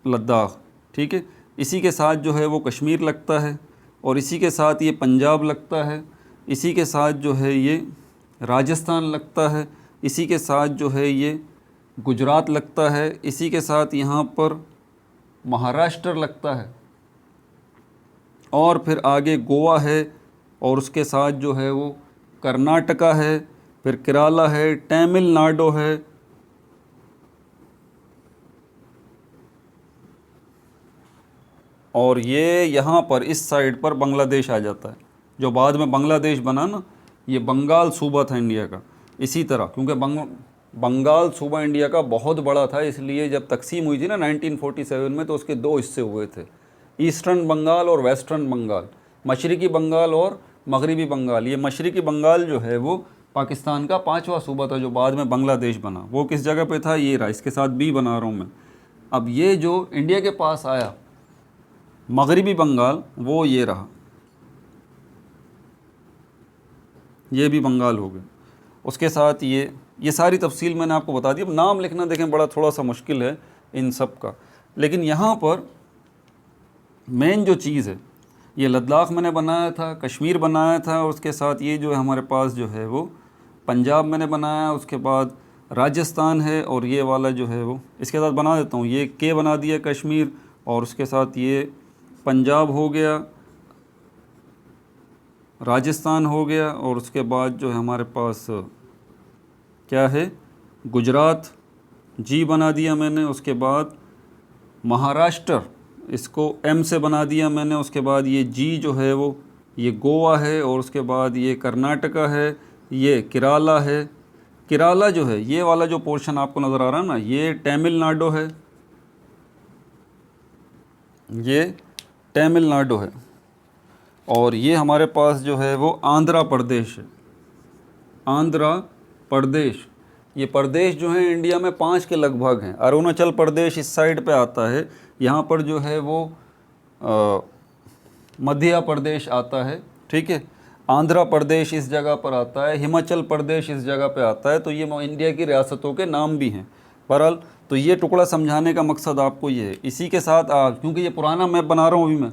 लद्दाख, ठीक है। इसी के साथ जो है वो कश्मीर लगता है, और इसी के साथ ये पंजाब लगता है, इसी के साथ जो है ये राजस्थान लगता है, इसी के साथ जो है ये गुजरात लगता है, इसी के साथ यहाँ पर महाराष्ट्र लगता है, और फिर आगे गोवा है, और उसके साथ जो है वो कर्नाटका है, फिर केरला है, तमिलनाडु है, और ये यहाँ पर इस साइड पर बांग्लादेश आ जाता है, जो बाद में बांग्लादेश बना ना, ये बंगाल सूबा था इंडिया का। इसी तरह क्योंकि बंगाल सूबा इंडिया का बहुत बड़ा था, इसलिए जब तकसीम हुई थी ना 1947 में, तो उसके दो हिस्से हुए थे, ईस्टर्न बंगाल और वेस्टर्न बंगाल, मशरक़ी बंगाल और मगरिबी बंगाल। ये मशरक़ी बंगाल जो है वो पाकिस्तान का 5वां सूबा था, जो बाद में बांग्लादेश बना। वो किस जगह पे था, ये रहा, इसके साथ बी बना रहा हूँ मैं। अब ये जो इंडिया के पास आया मगरिबी बंगाल, वो ये रहा, ये भी बंगाल हो गया। उसके साथ ये सारी तफसील मैंने आपको बता दी। अब नाम लिखना देखें बड़ा थोड़ा सा मुश्किल है इन सब का, लेकिन यहाँ पर मेन जो चीज़ है, ये लद्दाख मैंने बनाया था, कश्मीर बनाया था, और उसके साथ ये जो है हमारे पास जो है वो पंजाब मैंने बनाया, उसके बाद राजस्थान है, और ये वाला जो है वो इसके साथ बना देता हूँ, ये के बना दिया कश्मीर, और उसके साथ ये पंजाब हो गया, राजस्थान हो गया, और उसके बाद जो है हमारे पास क्या है, गुजरात, जी बना दिया मैंने। उसके बाद महाराष्ट्र, इसको एम से बना दिया मैंने। उसके बाद ये जी जो है वो ये गोवा है, और उसके बाद ये कर्नाटका है, ये केरला है। केरला जो है, ये वाला जो पोर्शन आपको नज़र आ रहा है ना, ये तमिलनाडु है, ये तमिलनाडु है, और ये हमारे पास जो है वो आंध्र प्रदेश है, आंध्र प्रदेश। ये प्रदेश जो है इंडिया में 5 के लगभग हैं। अरुणाचल प्रदेश इस साइड पे आता है, यहाँ पर जो है वो मध्य प्रदेश आता है, ठीक है। आंध्र प्रदेश इस जगह पर आता है, हिमाचल प्रदेश इस जगह पे आता है। तो ये इंडिया की रियासतों के नाम भी हैं। बहरहाल तो ये टुकड़ा समझाने का मकसद आपको ये है। इसी के साथ क्योंकि ये पुराना मैप बना रहा हूँ अभी मैं,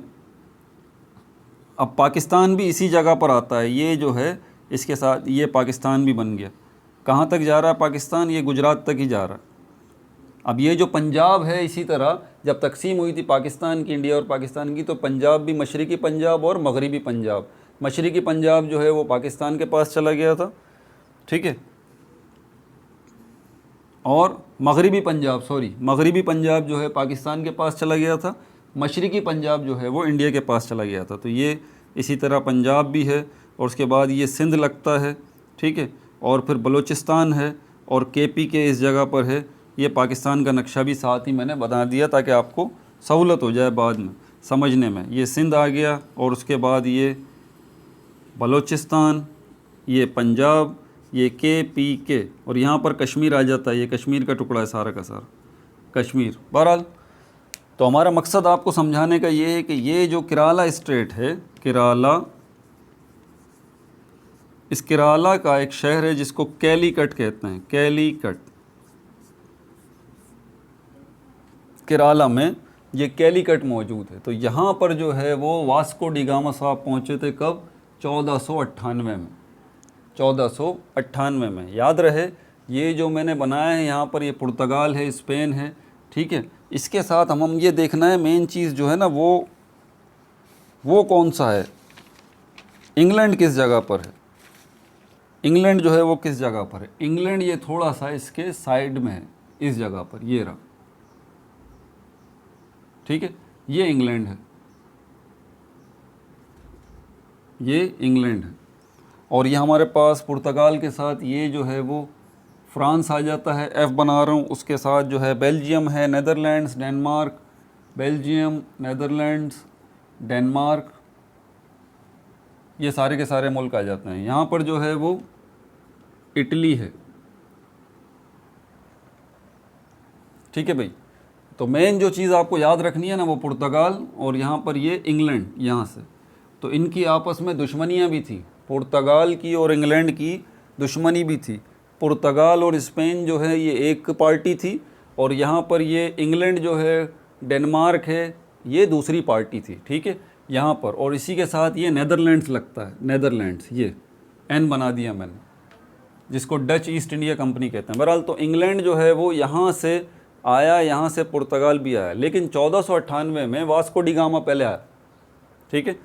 अब पाकिस्तान भी इसी जगह पर आता है, ये जो है इसके साथ ये पाकिस्तान भी बन गया। कहाँ तक जा रहा है पाकिस्तान, ये गुजरात तक ही जा रहा है। अब ये जो पंजाब है, इसी तरह जब तकसीम हुई थी पाकिस्तान की, इंडिया और पाकिस्तान की, तो पंजाब भी मशरक़ी पंजाब और मगरिबी पंजाब, मशरक़ी पंजाब जो है वो पाकिस्तान के पास चला गया था, ठीक है, और मगरिबी पंजाब जो है पाकिस्तान के पास चला गया था, मशरक़ी पंजाब जो है वो इंडिया के पास चला गया था। तो ये इसी तरह पंजाब भी है, और उसके बाद ये सिंध लगता है, ठीक है, और फिर बलूचिस्तान है, और केपी के इस जगह पर है। ये पाकिस्तान का नक्शा भी साथ ही मैंने बता दिया ताकि आपको सहूलत हो जाए बाद में समझने में। ये सिंध आ गया, और उसके बाद ये बलूचिस्तान, ये पंजाब, ये के, और यहाँ पर कश्मीर आ जाता है। ये कश्मीर का टुकड़ा है सारा का सारा, कश्मीर। बहरहाल तो हमारा मकसद आपको समझाने का ये है कि ये जो केरला स्टेट है, केरला, इस केरला का एक शहर है जिसको कैलीकट कहते हैं, कैलीकट। केरला में ये कैलीकट मौजूद है। तो यहाँ पर जो है वो वास्को डी गामा साहब पहुँचे थे कब, 1498 में, 1498 में। याद रहे ये जो मैंने बनाया है यहाँ पर, ये पुर्तगाल है, स्पेन है, ठीक है। इसके साथ हम ये देखना है मेन चीज़ जो है ना, वो कौन सा है, इंग्लैंड किस जगह पर है, इंग्लैंड जो है वो किस जगह पर है। इंग्लैंड ये थोड़ा सा इसके साइड में है, इस जगह पर, ये रहा, ठीक है, ये इंग्लैंड है, ये इंग्लैंड है। और ये हमारे पास पुर्तगाल के साथ ये जो है वो फ्रांस आ जाता है, एफ़ बना रहा हूँ। उसके साथ जो है बेल्जियम है, Netherlands, Denmark, Belgium, Netherlands, Denmark, ये सारे के सारे मुल्क आ जाते हैं। यहाँ पर जो है वो इटली है, ठीक है भाई। तो मेन जो चीज़ आपको याद रखनी है ना, वो पुर्तगाल, और यहाँ पर ये इंग्लैंड, यहाँ से तो इनकी आपस में दुश्मनियाँ भी थी, पुर्तगाल की और इंग्लैंड की दुश्मनी भी थी। पुर्तगाल और स्पेन जो है ये एक पार्टी थी, और यहाँ पर ये इंग्लैंड जो है, डेनमार्क है, ये दूसरी पार्टी थी। ठीक है, यहाँ पर, और इसी के साथ ये नेदरलैंड्स लगता है, नेदरलैंड्स, ये एन बना दिया मैंने, जिसको डच ईस्ट इंडिया कंपनी कहते हैं। बहरहाल तो इंग्लैंड जो है वो यहाँ से आया, यहाँ से पुर्तगाल भी आया, लेकिन 1498 में वास्को डी गामा पहले आया। ठीक है,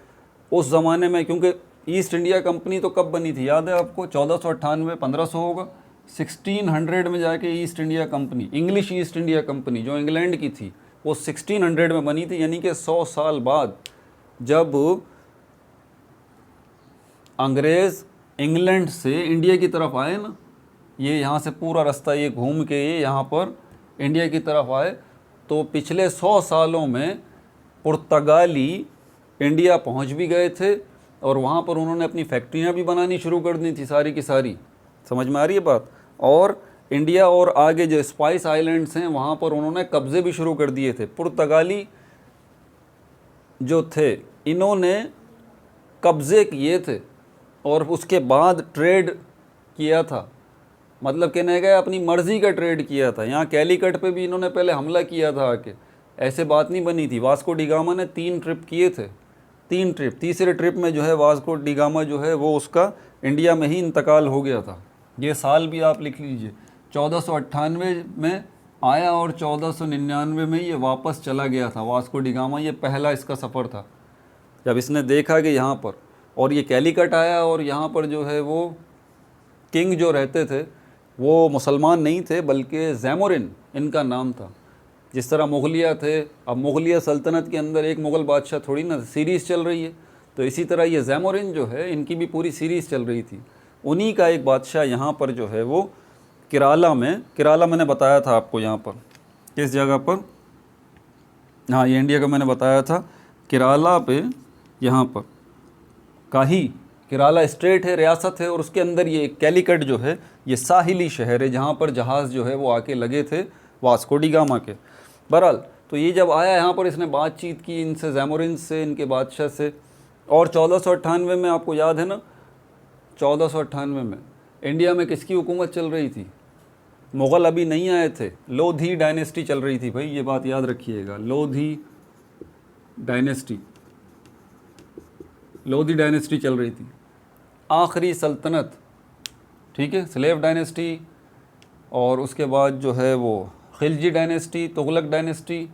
उस ज़माने में, क्योंकि ईस्ट इंडिया कंपनी तो कब बनी थी याद है आपको? 1498, 1500 होगा, 1600 में जाके east India company, English east India company जो इंग्लैंड की थी, वो 1600 में बनी थी। यानी कि 100 साल बाद जब अंग्रेज़ इंग्लैंड से इंडिया की तरफ आए ना, ये यहाँ से पूरा रास्ता ये घूम के ये यहाँ पर इंडिया की तरफ आए, तो पिछले 100 सालों में पुर्तगाली इंडिया पहुँच भी गए थे, और वहाँ पर उन्होंने अपनी फैक्ट्रियाँ भी बनानी शुरू कर दी थी सारी की सारी। समझ में आ रही है बात? और इंडिया और आगे जो स्पाइस आइलैंड्स हैं वहाँ पर उन्होंने कब्ज़े भी शुरू कर दिए थे। पुर्तगाली जो थे इन्होंने कब्ज़े किए थे और उसके बाद ट्रेड किया था, मतलब कहने गए अपनी मर्ज़ी का ट्रेड किया था। यहाँ कैलीकट पे भी इन्होंने पहले हमला किया था आके, ऐसे बात नहीं बनी थी। वास्को डी गामा ने 3 ट्रिप किए थे, 3 ट्रिप। तीसरे ट्रिप में जो है वास्को डी गामा जो है वो उसका इंडिया में ही इंतकाल हो गया था। ये साल भी आप लिख लीजिए, 1498 में आया और 1499 में ये वापस चला गया था वास्को डी गामा। ये पहला इसका सफ़र था जब इसने देखा कि यहाँ पर, और ये कैलीकट आया, और यहाँ पर जो है वो किंग जो रहते थे वो मुसलमान नहीं थे बल्कि जैमोरिन इनका नाम था। जिस तरह मुगलिया थे, अब मुगलिया सल्तनत के अंदर एक मुग़ल बादशाह थोड़ी ना, सीरीज़ चल रही है, तो इसी तरह ये जैमोरिन जो है इनकी भी पूरी सीरीज़ चल रही थी। उन्हीं का एक बादशाह यहाँ पर जो है वो केराला में, केराला मैंने बताया था आपको यहाँ पर किस जगह पर, हाँ ये इंडिया का मैंने बताया था, केराला पे यहाँ पर काही, केराला स्टेट है, रियासत है, और उसके अंदर ये कैलीकट जो है ये साहिली शहर है जहाँ पर जहाज़ जो है वो आके लगे थे वास्को डी गामा के। बहरहाल तो ये जब आया यहाँ पर, इसने बातचीत की इनसे, जैमोरिन से, इनके बादशाह से, और 1498 में आपको याद है ना, 1498 में इंडिया में किसकी हुकूमत चल रही थी? मुग़ल अभी नहीं आए थे, लोधी डायनेस्टी चल रही थी भाई, ये बात याद रखिएगा, लोधी डायनेस्टी, लोधी डायनेस्टी चल रही थी, आखिरी सल्तनत। ठीक है, स्लेव डायनेस्टी, और उसके बाद जो है वो खिलजी डायनेस्टी, तुगलक डायनेस्टी,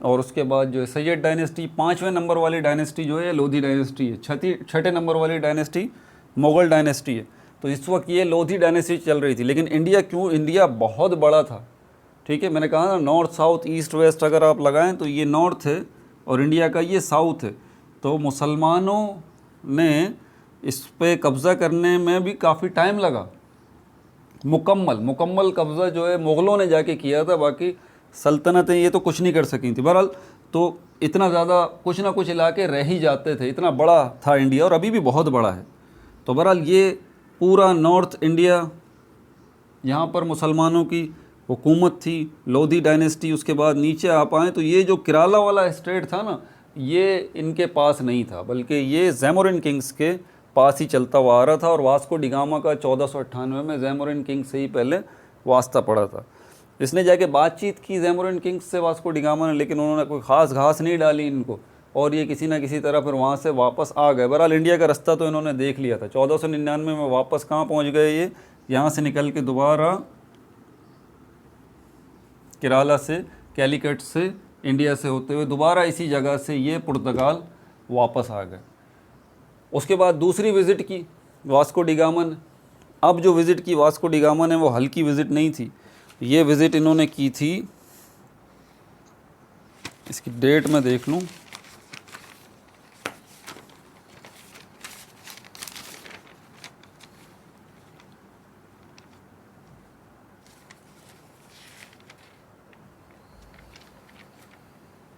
और उसके बाद जो है सैयद डायनेस्टी। 5वें नंबर वाली डायनेस्टी जो है लोधी डायनेस्टी है। छठे नंबर वाली डायनेस्टी मुग़ल डायनेस्टी है। तो इस वक्त ये लोधी डायनेस्टी चल रही थी। लेकिन इंडिया क्यों, इंडिया बहुत बड़ा था। ठीक है, मैंने कहा ना नॉर्थ साउथ ईस्ट वेस्ट अगर आप लगाएं तो ये नॉर्थ है और इंडिया का ये साउथ है। तो मुसलमानों ने इस पे कब्ज़ा करने में भी काफ़ी टाइम लगा। मुकम्मल कब्ज़ा जो है मुग़लों ने जाके किया था, बाकी सल्तनतें ये तो कुछ नहीं कर सकी थी। बहरहाल तो इतना ज़्यादा कुछ ना कुछ इलाके रह ही जाते थे, इतना बड़ा था इंडिया, और अभी भी बहुत बड़ा है। तो बहरहाल ये पूरा नॉर्थ इंडिया, यहाँ पर मुसलमानों की हुकूमत थी, लोधी डायनेस्टी। उसके बाद नीचे आप आएँ तो ये जो केराला वाला स्टेट था ना, ये इनके पास नहीं था, बल्कि ये जैमोरिन किंग्स के पास ही चलता हुआ आ रहा था। और वास्को डी गामा का 1498 में जैमोरिन किंग से ही पहले वास्ता पड़ा था। इसने जाके बातचीत की जैमोरिन किंग्स से वास्को डी गामा ने, लेकिन उन्होंने कोई ख़ास घास नहीं डाली इनको, और ये किसी ना किसी तरह फिर वहाँ से वापस आ गए। बहरहाल इंडिया का रास्ता तो इन्होंने देख लिया था। 1499 में वापस कहाँ पहुँच गए ये, यहाँ से निकल के दोबारा केराला से, कैलीकट से, इंडिया से होते हुए दोबारा इसी जगह से ये पुर्तगाल वापस आ गए। उसके बाद दूसरी विज़िट की वास्को डी गामा ने। अब जो विज़िट की वास्को डी गामा ने वो हल्की विज़िट नहीं थी, ये विज़िट इन्होंने की थी, इसकी डेट मैं देख लूँ,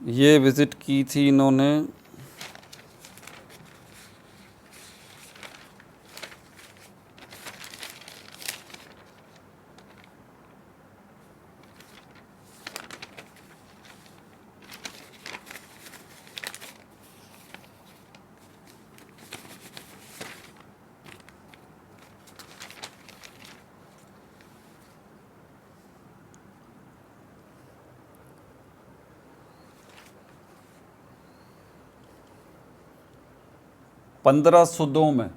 ये विज़िट की थी इन्होंने 1502 में।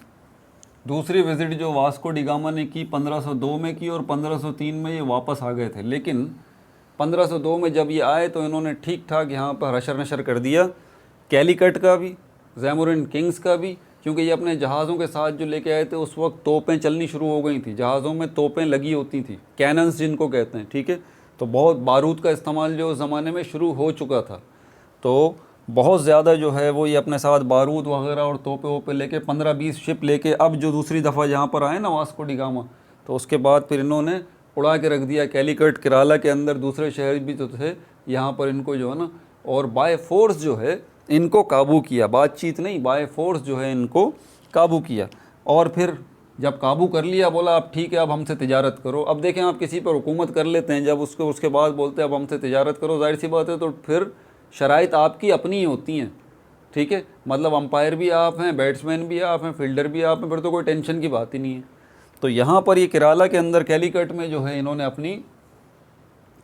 दूसरी विज़िट जो वास्को डी गामा ने की 1502 में की और 1503 में ये वापस आ गए थे। लेकिन 1502 में जब ये आए तो इन्होंने ठीक ठाक यहाँ पर हशर नशर कर दिया, कैलीकट का भी, ज़ैमुरिन किंग्स का भी, क्योंकि ये अपने जहाज़ों के साथ जो लेके आए थे उस वक्त तोपें चलनी शुरू हो गई थी, जहाज़ों में तोपें लगी होती थी, कैनन्स जिनको कहते हैं, ठीक है। तो बहुत बारूद का इस्तेमाल जो उस ज़माने में शुरू हो चुका था, तो बहुत ज़्यादा जो है वो ये अपने साथ बारूद वगैरह और तोपे वोपे लेके 15-20 शिप लेके अब जो दूसरी दफ़ा यहाँ पर आए ना वास्को डी गामा, तो उसके बाद फिर इन्होंने उड़ा के रख दिया कैलीकट, केराला के अंदर दूसरे शहर भी तो थे, यहाँ पर इनको जो है ना, और बाय फोर्स जो है इनको काबू किया, बातचीत नहीं, बाय फोर्स जो है इनको काबू किया। और फिर जब काबू कर लिया बोला अब ठीक है अब हमसे तिजारत करो। अब देखें आप किसी पर हुकूमत कर लेते हैं, जब उसके बाद बोलते हैं अब हमसे तिजारत करो, जाहिर सी बात है तो फिर शराइत आपकी अपनी ही होती हैं, ठीक है। मतलब अंपायर भी आप हैं, बैट्समैन भी आप हैं, फील्डर भी आप हैं, फिर तो कोई टेंशन की बात ही नहीं है। तो यहाँ पर ये केराला के अंदर कैलीकट में जो है इन्होंने अपनी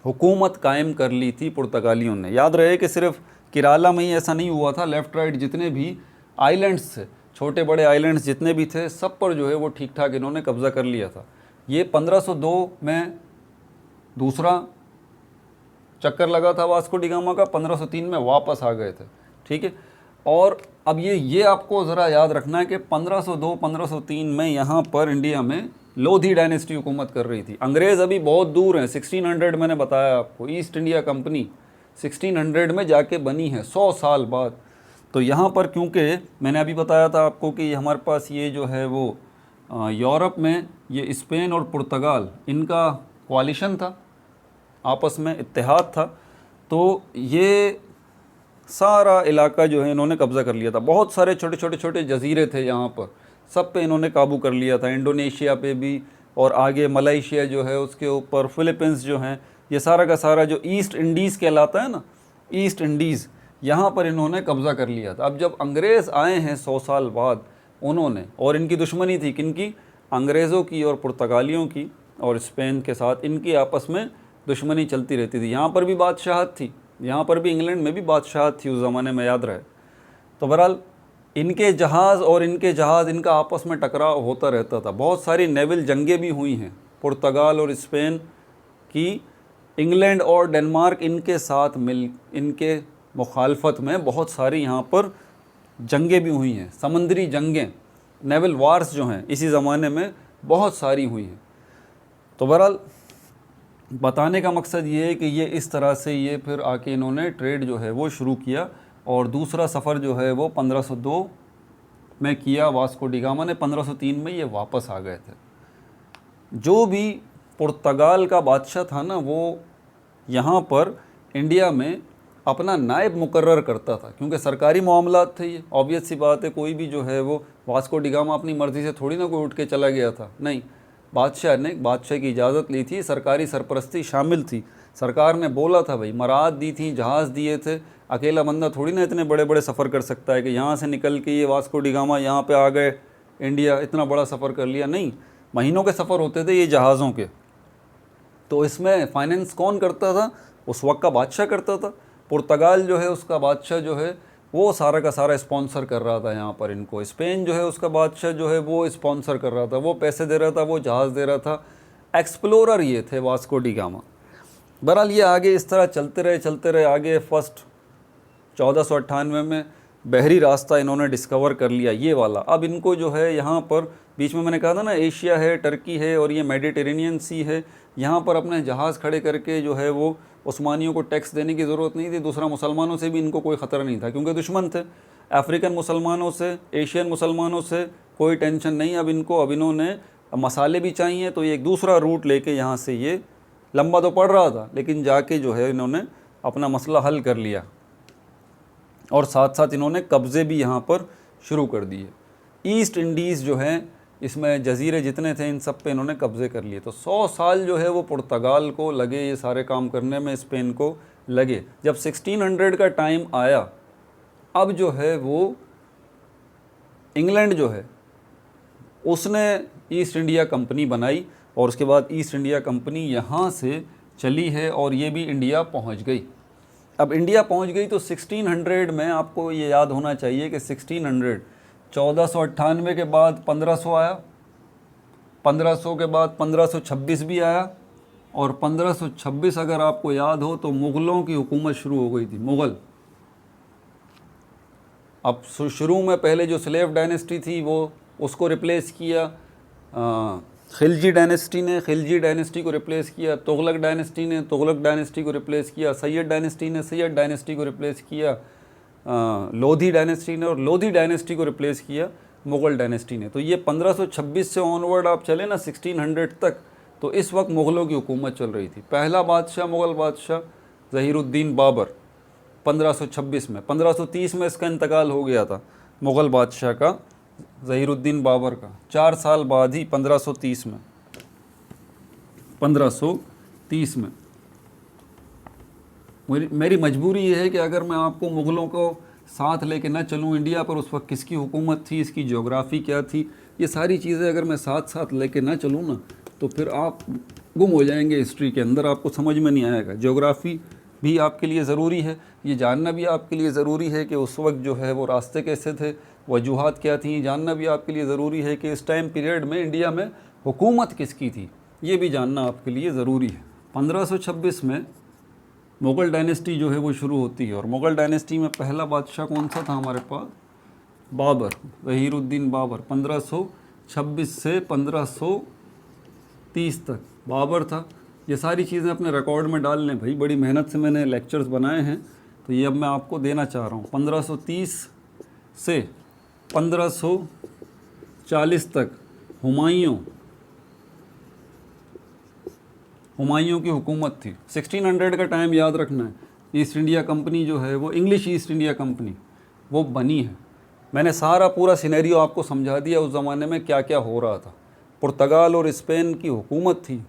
हुकूमत कायम कर ली थी पुर्तगालियों ने। याद रहे कि सिर्फ केराला में ही ऐसा नहीं हुआ था, लेफ़्ट राइट जितने भी आइलैंड्स थे, छोटे बड़े आइलैंड्स जितने भी थे, सब पर जो है वो ठीक ठाक इन्होंने कब्ज़ा कर लिया था। ये 1502 में दूसरा चक्कर लगा था वास्को डी गामा का, 1503 में वापस आ गए थे, ठीक है। और अब ये आपको ज़रा याद रखना है कि 1502-1503 में यहाँ पर इंडिया में लोधी डायनेस्टी हुकूमत कर रही थी। अंग्रेज़ अभी बहुत दूर हैं, 1600 मैंने बताया आपको, ईस्ट इंडिया कंपनी 1600 में जाके बनी है, 100 साल बाद। तो यहाँ पर क्योंकि मैंने अभी बताया था आपको कि हमारे पास ये जो है वो यूरोप में ये स्पेन और पुर्तगाल इनका कोalition था, आपस में इत्तेहाद था, तो ये सारा इलाका जो है इन्होंने कब्ज़ा कर लिया था। बहुत सारे छोटे जजीरे थे यहाँ पर, सब पे इन्होंने काबू कर लिया था, इंडोनेशिया पे भी, और आगे मलेशिया जो है उसके ऊपर, फिलीपींस जो हैं, ये सारा का सारा जो ईस्ट इंडीज़ कहलाता है ना, ईस्ट इंडीज़, यहाँ पर इन्होंने कब्ज़ा कर लिया था। अब जब अंग्रेज़ आए हैं 100 साल बाद उन्होंने, और इनकी दुश्मनी थी किनकी, अंग्रेज़ों की और पुर्तगालियों की, और स्पेन के साथ इनकी आपस में दुश्मनी चलती रहती थी। यहाँ पर भी बादशाहत थी, यहाँ पर भी इंग्लैंड में भी बादशाहत थी उस ज़माने में, याद रहे। तो बहरहाल इनके जहाज़ और इनके जहाज़, इनका आपस में टकराव होता रहता था। बहुत सारी नेवल जंगें भी हुई हैं पुर्तगाल और स्पेन की, इंग्लैंड और डेनमार्क इनके साथ मिल, इनके मुखालफत में बहुत सारी यहाँ पर जंगें भी हुई हैं, समुद्री जंगें, नेवल वार्स जो हैं इसी ज़माने में बहुत सारी हुई हैं। तो बहरहाल बताने का मकसद ये है कि ये इस तरह से ये फिर आके इन्होंने ट्रेड जो है वो शुरू किया, और दूसरा सफ़र जो है वो 1502 में किया वास्को डी गामा ने, 1503 में ये वापस आ गए थे। जो भी पुर्तगाल का बादशाह था ना, वो यहाँ पर इंडिया में अपना नायब मुकर्रर करता था, क्योंकि सरकारी मामलात थे ये, ऑब्वियस सी बात है। कोई भी जो है वो वास्को डी गामा अपनी मर्ज़ी से थोड़ी ना कोई उठ के चला गया था, नहीं, बादशाह ने बादशाह की इजाज़त ली थी, सरकारी सरपरस्ती शामिल थी, सरकार ने बोला था भाई, मराद दी थी, जहाज़ दिए थे। अकेला बंदा थोड़ी ना इतने बड़े बड़े सफ़र कर सकता है कि यहाँ से निकल के ये वास्को डी गामा यहाँ पे आ गए इंडिया, इतना बड़ा सफ़र कर लिया, नहीं, महीनों के सफ़र होते थे ये जहाज़ों के। तो इसमें फ़ाइनेंस कौन करता था, उस वक्त का बादशाह करता था। पुर्तगाल जो है उसका बादशाह जो है वो सारा का सारा स्पॉन्सर कर रहा था यहाँ पर इनको। स्पेन जो है उसका बादशाह जो है वो स्पॉन्सर कर रहा था, वो पैसे दे रहा था, वो जहाज़ दे रहा था। एक्सप्लोरर ये थे वास्को डी गामा। बहरहाल ये आगे इस तरह चलते रहे आगे। फर्स्ट 1498 में बहरी रास्ता इन्होंने डिस्कवर कर लिया, ये वाला। अब इनको जो है यहाँ पर बीच में मैंने कहा था ना, एशिया है, टर्की है और ये मेडिटेरेनियन सी है, यहाँ पर अपने जहाज़ खड़े करके जो है वो उस्मानियों को टैक्स देने की ज़रूरत नहीं थी। दूसरा, मुसलमानों से भी इनको कोई ख़तरा नहीं था क्योंकि दुश्मन थे। अफ्रीकन मुसलमानों से, एशियन मुसलमानों से कोई टेंशन नहीं अब इनको। अब इन्होंने मसाले भी चाहिए तो ये एक दूसरा रूट लेके यहाँ से, ये लंबा तो पड़ रहा था लेकिन जाके जो है इन्होंने अपना मसला हल कर लिया, और साथ साथ इन्होंने कब्ज़े भी यहाँ पर शुरू कर दिए। ईस्ट इंडीज़ जो है, इसमें जजीरे जितने थे इन सब पे इन्होंने कब्ज़े कर लिए। तो 100 साल जो है वो पुर्तगाल को लगे ये सारे काम करने में, स्पेन को लगे। जब 1600 का टाइम आया, अब जो है वो इंग्लैंड जो है उसने ईस्ट इंडिया कंपनी बनाई, और उसके बाद ईस्ट इंडिया कंपनी यहाँ से चली है और ये भी इंडिया पहुँच गई। अब इंडिया पहुँच गई तो 1600 में आपको ये याद होना चाहिए कि 1600 1498 के बाद 1500 आया, 1500 के बाद 1526 भी आया, और 1526 अगर आपको याद हो तो मुग़लों की हुकूमत शुरू हो गई थी। मुग़ल, अब शुरू में पहले जो स्लेव डायनेस्टी थी वो उसको रिप्लेस किया खिलजी डायनेस्टी ने, खिलजी डायनेस्टी को रिप्लेस किया तुगलक डायनेस्टी ने, तुगलक डायनेस्टी को रिप्लेस किया सैयद डायनेस्टी ने, सैयद डायनेस्टी को रिप्लेस किया लोधी डायनेस्टी ने, और लोधी डायनेस्टी को रिप्लेस किया मुग़ल डायनेस्टी ने। तो ये 1526 से ऑनवर्ड आप चले ना 1600 तक, तो इस वक्त मुग़लों की हुकूमत चल रही थी। पहला बादशाह मुग़ल बादशाह ज़हीरुद्दीन बाबर 1526 में, 1530 में इसका इंतकाल हो गया था मुग़ल बादशाह का, ज़हीरुद्दीन बाबर का। 4 साल बाद ही 1530 में, 1530 में मेरी मजबूरी ये है कि अगर मैं आपको मुग़लों को साथ लेके ना चलूँ, इंडिया पर उस वक्त किसकी हुकूमत थी, इसकी ज्योग्राफ़ी क्या थी, ये सारी चीज़ें अगर मैं साथ साथ लेके ना चलूँ ना, तो फिर आप गुम हो जाएंगे हिस्ट्री के अंदर, आपको समझ में नहीं आएगा। ज्योग्राफ़ी भी आपके लिए ज़रूरी है, ये जानना भी आपके लिए ज़रूरी है कि उस वक्त जो है वो रास्ते कैसे थे, वजूहात क्या थी। जानना भी आपके लिए ज़रूरी है कि इस टाइम पीरियड में इंडिया में हुकूमत किसकी थी, ये भी जानना आपके लिए ज़रूरी है। 1526 में मुग़ल डायनेस्टी जो है वो शुरू होती है, और मुग़ल डायनेस्टी में पहला बादशाह कौन सा था हमारे पास? बाबर, ज़हीरुद्दीन बाबर। 1526 से 1530 तक बाबर था। ये सारी चीज़ें अपने रिकॉर्ड में डाल लें भाई, बड़ी मेहनत से मैंने लेक्चर्स बनाए हैं, तो ये अब मैं आपको देना चाह रहा हूँ। 1530 से 1540 तक हुमायूं की हुकूमत थी। 1600 का टाइम याद रखना है। ईस्ट इंडिया कंपनी जो है वो इंग्लिश ईस्ट इंडिया कंपनी वो बनी है। मैंने सारा पूरा सिनेरियो आपको समझा दिया, उस ज़माने में क्या क्या हो रहा था। पुर्तगाल और स्पेन की हुकूमत थी,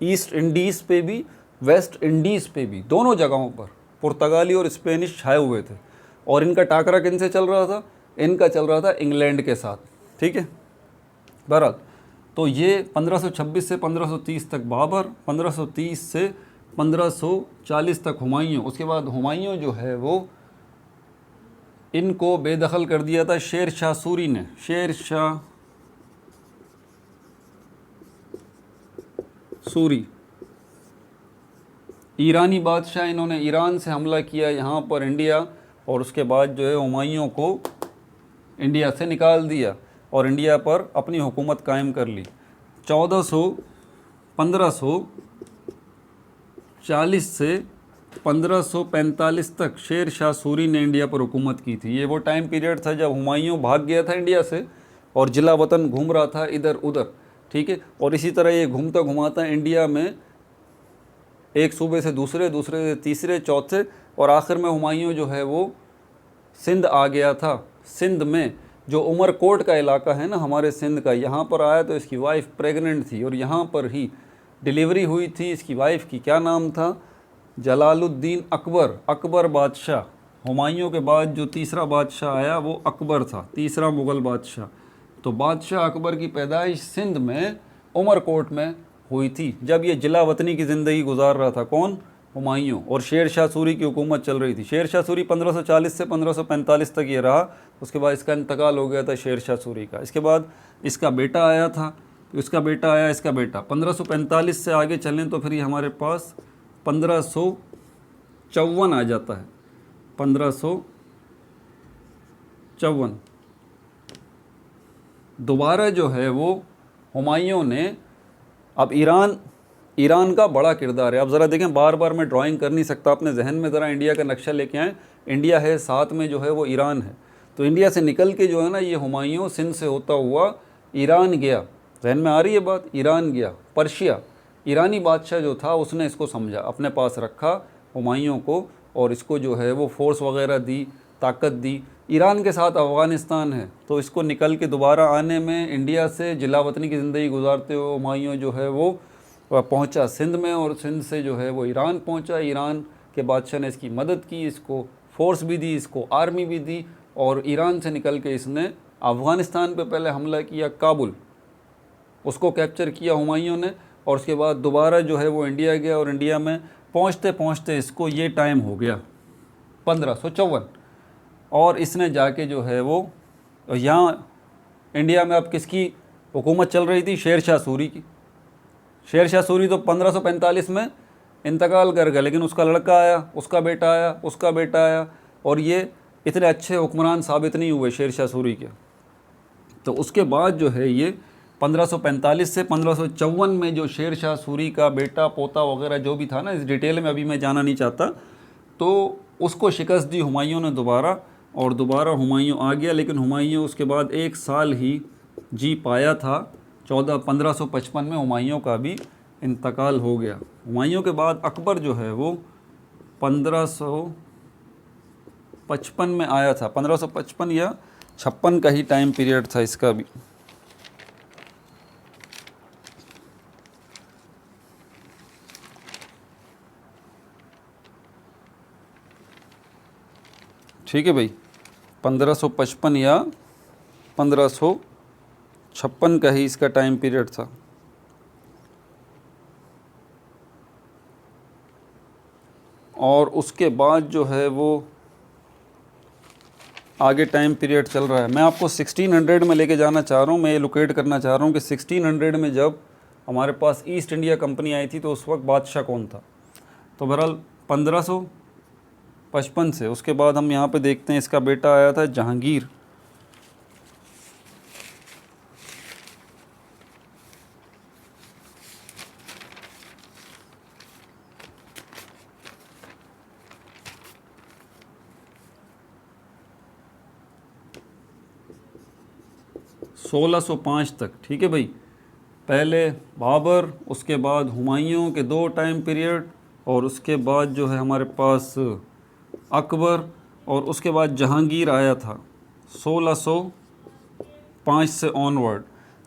ईस्ट इंडीज़ पे भी वेस्ट इंडीज़ पे भी, दोनों जगहों पर पुर्तगाली और स्पेनिश छाए हुए थे। और इनका टाकरा किन से चल रहा था? इनका चल रहा था इंग्लैंड के साथ, ठीक है। बहरहाल तो ये 1526 से 1530 तक बाबर, 1530 से 1540 तक हुमायूं। उसके बाद हुमायूं जो है वो इनको बेदखल कर दिया था शेर शाह सूरी ने। शेर शाह सूरी ईरानी बादशाह, इन्होंने ईरान से हमला किया यहाँ पर इंडिया, और उसके बाद जो है हुमायूं को इंडिया से निकाल दिया और इंडिया पर अपनी हुकूमत कायम कर ली। 1540 से 1545 तक शेर शाह सूरी ने इंडिया पर हुकूमत की थी। ये वो टाइम पीरियड था जब हुमायूं भाग गया था इंडिया से और जिला वतन घूम रहा था इधर उधर, ठीक है। और इसी तरह ये घूमता घुमाता इंडिया में एक सूबे से दूसरे, दूसरे से तीसरे, चौथे, और आखिर में हुमायूं जो है वो सिंध आ गया था। सिंध में जो उमरकोट का इलाका है ना हमारे सिंध का, यहाँ पर आया तो इसकी वाइफ प्रेग्नेंट थी और यहाँ पर ही डिलीवरी हुई थी इसकी वाइफ की। क्या नाम था? जलालुद्दीन अकबर। अकबर बादशाह, हुमायूं के बाद जो तीसरा बादशाह आया वो अकबर था, तीसरा मुग़ल बादशाह। तो बादशाह अकबर की पैदाइश सिंध में उमरकोट में हुई थी जब ये जिला वतनी की ज़िंदगी गुजार रहा था। कौन? हुमायूं। और शेर शाह सूरी की हुकूमत चल रही थी। शेर शाह सूरी 1540 से 1545 तक ये रहा, उसके बाद इसका इंतकाल हो गया था शेर शाह सूरी का। इसके बाद इसका बेटा आया था, इसका बेटा आया, इसका बेटा 1545 से आगे चलें तो फिर ये हमारे पास 1554 आ जाता है। 1554 दोबारा जो है वो हुमायूं ने, अब ईरान का बड़ा किरदार है। अब ज़रा देखें, बार बार मैं ड्राइंग कर नहीं सकता, अपने जहन में ज़रा इंडिया का नक्शा लेके आएँ। इंडिया है, साथ में जो है वो ईरान है। तो इंडिया से निकल के जो है ना ये हुमायूं सिंध से होता हुआ ईरान गया। जहन में आ रही है बात? ईरान गया, पर्शिया। ईरानी बादशाह जो था उसने इसको समझा, अपने पास रखा हुमायूं को, और इसको जो है वो फोर्स वगैरह दी, ताकत दी। ईरान के साथ अफ़गानिस्तान है, तो इसको निकल के दोबारा आने में इंडिया से जिला वतनी की ज़िंदगी गुजारते हुए हुमायूं जो है वो पहुंचा सिंध में, और सिंध से जो है वो ईरान पहुंचा। ईरान के बादशाह ने इसकी मदद की, इसको फोर्स भी दी, इसको आर्मी भी दी, और ईरान से निकल के इसने अफ़गानिस्तान पे पहले हमला किया, काबुल, उसको कैप्चर किया हुमायूं ने। और उसके बाद दोबारा जो है वो इंडिया गया, और इंडिया में पहुंचते पहुंचते इसको ये टाइम हो गया 1554, और इसने जाके जो है वो और यहाँ इंडिया में अब किसकी हुकूमत चल रही थी? शेर शाह सूरी की। शेर शाह सूरी तो 1545 में इंतकाल कर गया, लेकिन उसका लड़का आया, उसका बेटा आया, उसका बेटा आया, और ये इतने अच्छे हुक्मरान साबित नहीं हुए शेर शाह सूरी के। तो उसके बाद जो है ये 1545 से 1554 में जो शेर शाह सूरी का बेटा पोता वगैरह जो भी था ना, इस डिटेल में अभी मैं जाना नहीं चाहता, तो उसको शिकस्त दी हुमायूं ने दोबारा, और दोबारा हुमायूं आ गया। लेकिन हुमायूं उसके बाद 1 साल ही जी पाया था। 1555 में हुमायूं का भी इंतकाल हो गया। हुमायूं के बाद अकबर जो है वो 1555 में आया था। 1555 या 56 का ही टाइम पीरियड था इसका भी। ठीक है भाई, 1555 या 1556 का ही इसका टाइम पीरियड था। और उसके बाद जो है वो आगे टाइम पीरियड चल रहा है। मैं आपको 1600 में लेके जाना चाह रहा हूँ। मैं ये लोकेट करना चाह रहा हूँ कि 1600 में जब हमारे पास ईस्ट इंडिया कंपनी आई थी तो उस वक्त बादशाह कौन था। तो बहरहाल 1555 से उसके बाद हम यहाँ पे देखते हैं इसका बेटा आया था जहांगीर। सोलह सौ पाँच तक, ठीक है भाई। पहले बाबर, उसके बाद हुमायूं के 2 टाइम पीरियड, और उसके बाद जो है हमारे पास अकबर, और उसके बाद जहांगीर आया था 1605 से ऑनवर्ड।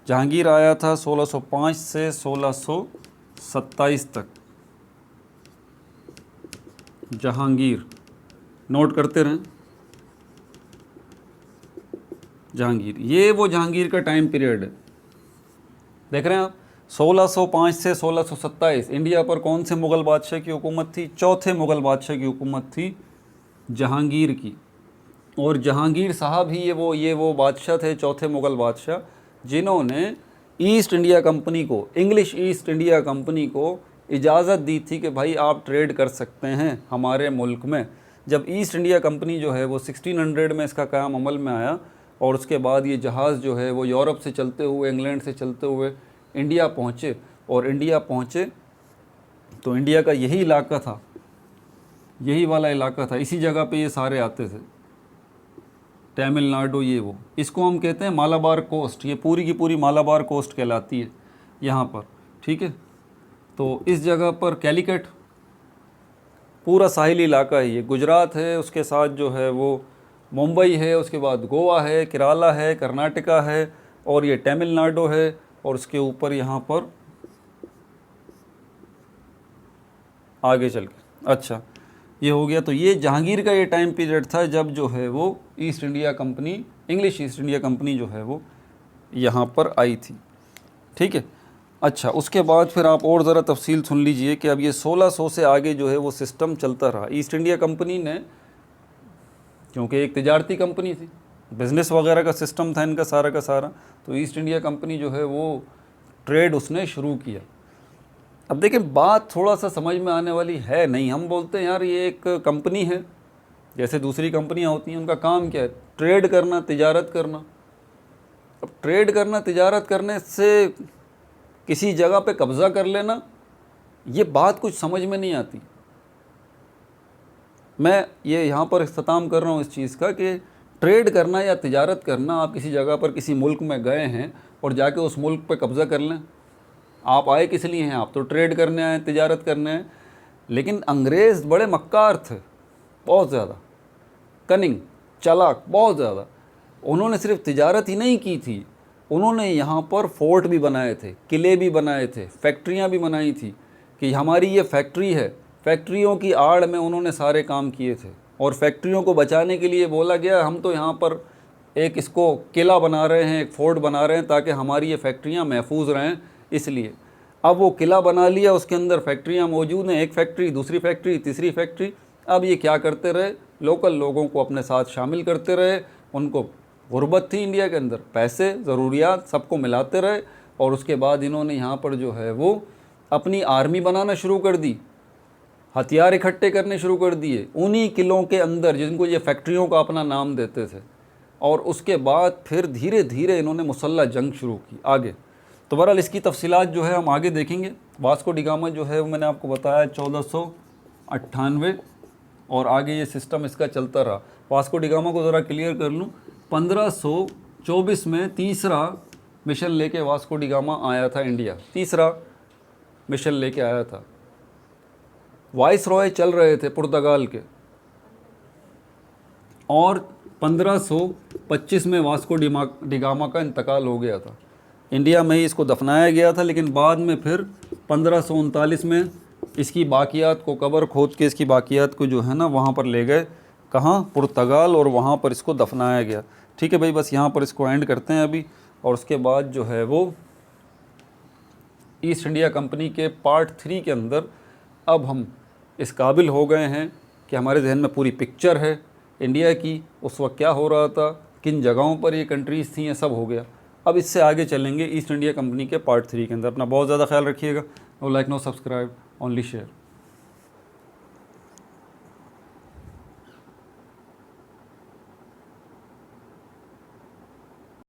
जहांगीर आया था 1605 से 1627 तक। जहांगीर नोट करते रहें। जहांगीर, ये वो जहांगीर का टाइम पीरियड है, देख रहे हैं आप। 1605 से 1627 इंडिया पर कौन से मुग़ल बादशाह की हुकूमत थी? चौथे मुग़ल बादशाह की हुकूमत थी, जहांगीर की। और जहांगीर साहब ही ये वो बादशाह थे, चौथे मुग़ल बादशाह, जिन्होंने ईस्ट इंडिया कंपनी को, इंग्लिश ईस्ट इंडिया कंपनी को इजाज़त दी थी कि भाई आप ट्रेड कर सकते हैं हमारे मुल्क में। जब ईस्ट इंडिया कंपनी जो है वो 1600 में इसका क़याम अमल में आया, और उसके बाद ये जहाज़ जो है वो यूरोप से चलते हुए, इंग्लैंड से चलते हुए इंडिया पहुँचे। और इंडिया पहुँचे तो इंडिया का यही इलाका था, यही वाला इलाका था, इसी जगह पे ये सारे आते थे, तमिलनाडु, ये वो। इसको हम कहते हैं मालाबार कोस्ट। ये पूरी की पूरी मालाबार कोस्ट कहलाती है यहाँ पर, ठीक है। तो इस जगह पर कैलिकट पूरा साहिली इलाका है, ये गुजरात है, उसके साथ जो है वो मुंबई है, उसके बाद गोवा है, केरला है, कर्नाटका है, और ये तमिलनाडु है, और उसके ऊपर यहाँ पर आगे चल के, अच्छा ये हो गया। तो ये जहांगीर का ये टाइम पीरियड था जब जो है वो east India company, English east India company जो है वो यहाँ पर आई थी, ठीक है। अच्छा, उसके बाद फिर आप और ज़रा तफसील सुन लीजिए कि अब ये 1600 से आगे जो है वो सिस्टम चलता रहा। ईस्ट इंडिया कंपनी ने, क्योंकि एक तिजारती कंपनी थी, बिज़नेस वगैरह का सिस्टम था इनका सारा का सारा, तो ईस्ट इंडिया कंपनी जो है वो ट्रेड उसने शुरू किया। अब देखें, बात थोड़ा सा समझ में आने वाली है नहीं। हम बोलते हैं यार ये एक कंपनी है, जैसे दूसरी कंपनियां होती हैं, उनका काम क्या है? ट्रेड करना, तिजारत करना। अब ट्रेड करना, तिजारत करने से किसी जगह पे कब्ज़ा कर लेना, ये बात कुछ समझ में नहीं आती। मैं ये यहाँ पर इख्तिताम कर रहा हूँ इस चीज़ का कि ट्रेड करना या तिजारत करना, आप किसी जगह पर किसी मुल्क में गए हैं और जाके उस मुल्क पे कब्ज़ा कर लें। आप आए किस लिए हैं? आप तो ट्रेड करने आए, तिजारत करने आए। लेकिन अंग्रेज़ बड़े मक्कार थे, बहुत ज़्यादा कनिंग, चालाक, बहुत ज़्यादा। उन्होंने सिर्फ तिजारत ही नहीं की थी, उन्होंने यहाँ पर फोर्ट भी बनाए थे, किले भी बनाए थे, फैक्ट्रियाँ भी बनाई थी कि हमारी ये फैक्ट्री है। फैक्ट्रियों की आड़ में उन्होंने सारे काम किए थे, और फैक्ट्रियों को बचाने के लिए बोला गया हम तो यहाँ पर एक इसको किला बना रहे हैं, एक फोर्ट बना रहे हैं ताकि हमारी ये फैक्ट्रियाँ महफूज रहें। इसलिए अब वो किला बना लिया, उसके अंदर फैक्ट्रियाँ मौजूद हैं, एक फैक्ट्री, दूसरी फैक्ट्री, तीसरी फैक्ट्री। अब ये क्या करते रहे? लोकल लोगों को अपने साथ शामिल करते रहे, उनको गुर्बत थी इंडिया के अंदर, पैसे ज़रूरियात सबको मिलाते रहे और उसके बाद इन्होंने यहाँ पर जो है वो अपनी आर्मी बनाना शुरू कर दी, हथियार इकट्ठे करने शुरू कर दिए उन्हीं किलों के अंदर जिनको ये फैक्ट्रियों का अपना नाम देते थे। और उसके बाद फिर धीरे धीरे इन्होंने मुसल्लह जंग शुरू की आगे। तो बहरहाल इसकी तफसीलात जो है हम आगे देखेंगे। वास्को डी गामा जो है वो मैंने आपको बताया 1498 और आगे ये सिस्टम इसका चलता रहा। वास्को डी गामा को ज़रा क्लियर कर लूँ, 1524 में तीसरा मिशन लेके वास्को डी गामा आया था इंडिया, तीसरा मिशन लेके आया था। वाइस रॉय चल रहे थे पुर्तगाल के और 1525 में वास्को डी गामा का इंतकाल हो गया था। इंडिया में ही इसको दफनाया गया था, लेकिन बाद में फिर 1539 में इसकी बाकियात को कब्र खोद के इसकी बाकियात को जो है ना वहाँ पर ले गए, कहाँ, पुर्तगाल, और वहाँ पर इसको दफनाया गया। ठीक है भाई, बस यहाँ पर इसको एंड करते हैं अभी। और उसके बाद जो है वो ईस्ट इंडिया कंपनी के पार्ट 3 के अंदर अब हम इस काबिल हो गए हैं कि हमारे जहन में पूरी पिक्चर है इंडिया की, उस वक्त क्या हो रहा था, किन जगहों पर ये कंट्रीज़ थी, ये सब हो गया। अब इससे आगे चलेंगे ईस्ट इंडिया कंपनी के पार्ट 3 के अंदर। अपना बहुत ज़्यादा ख्याल रखिएगा। No like, no subscribe, only share.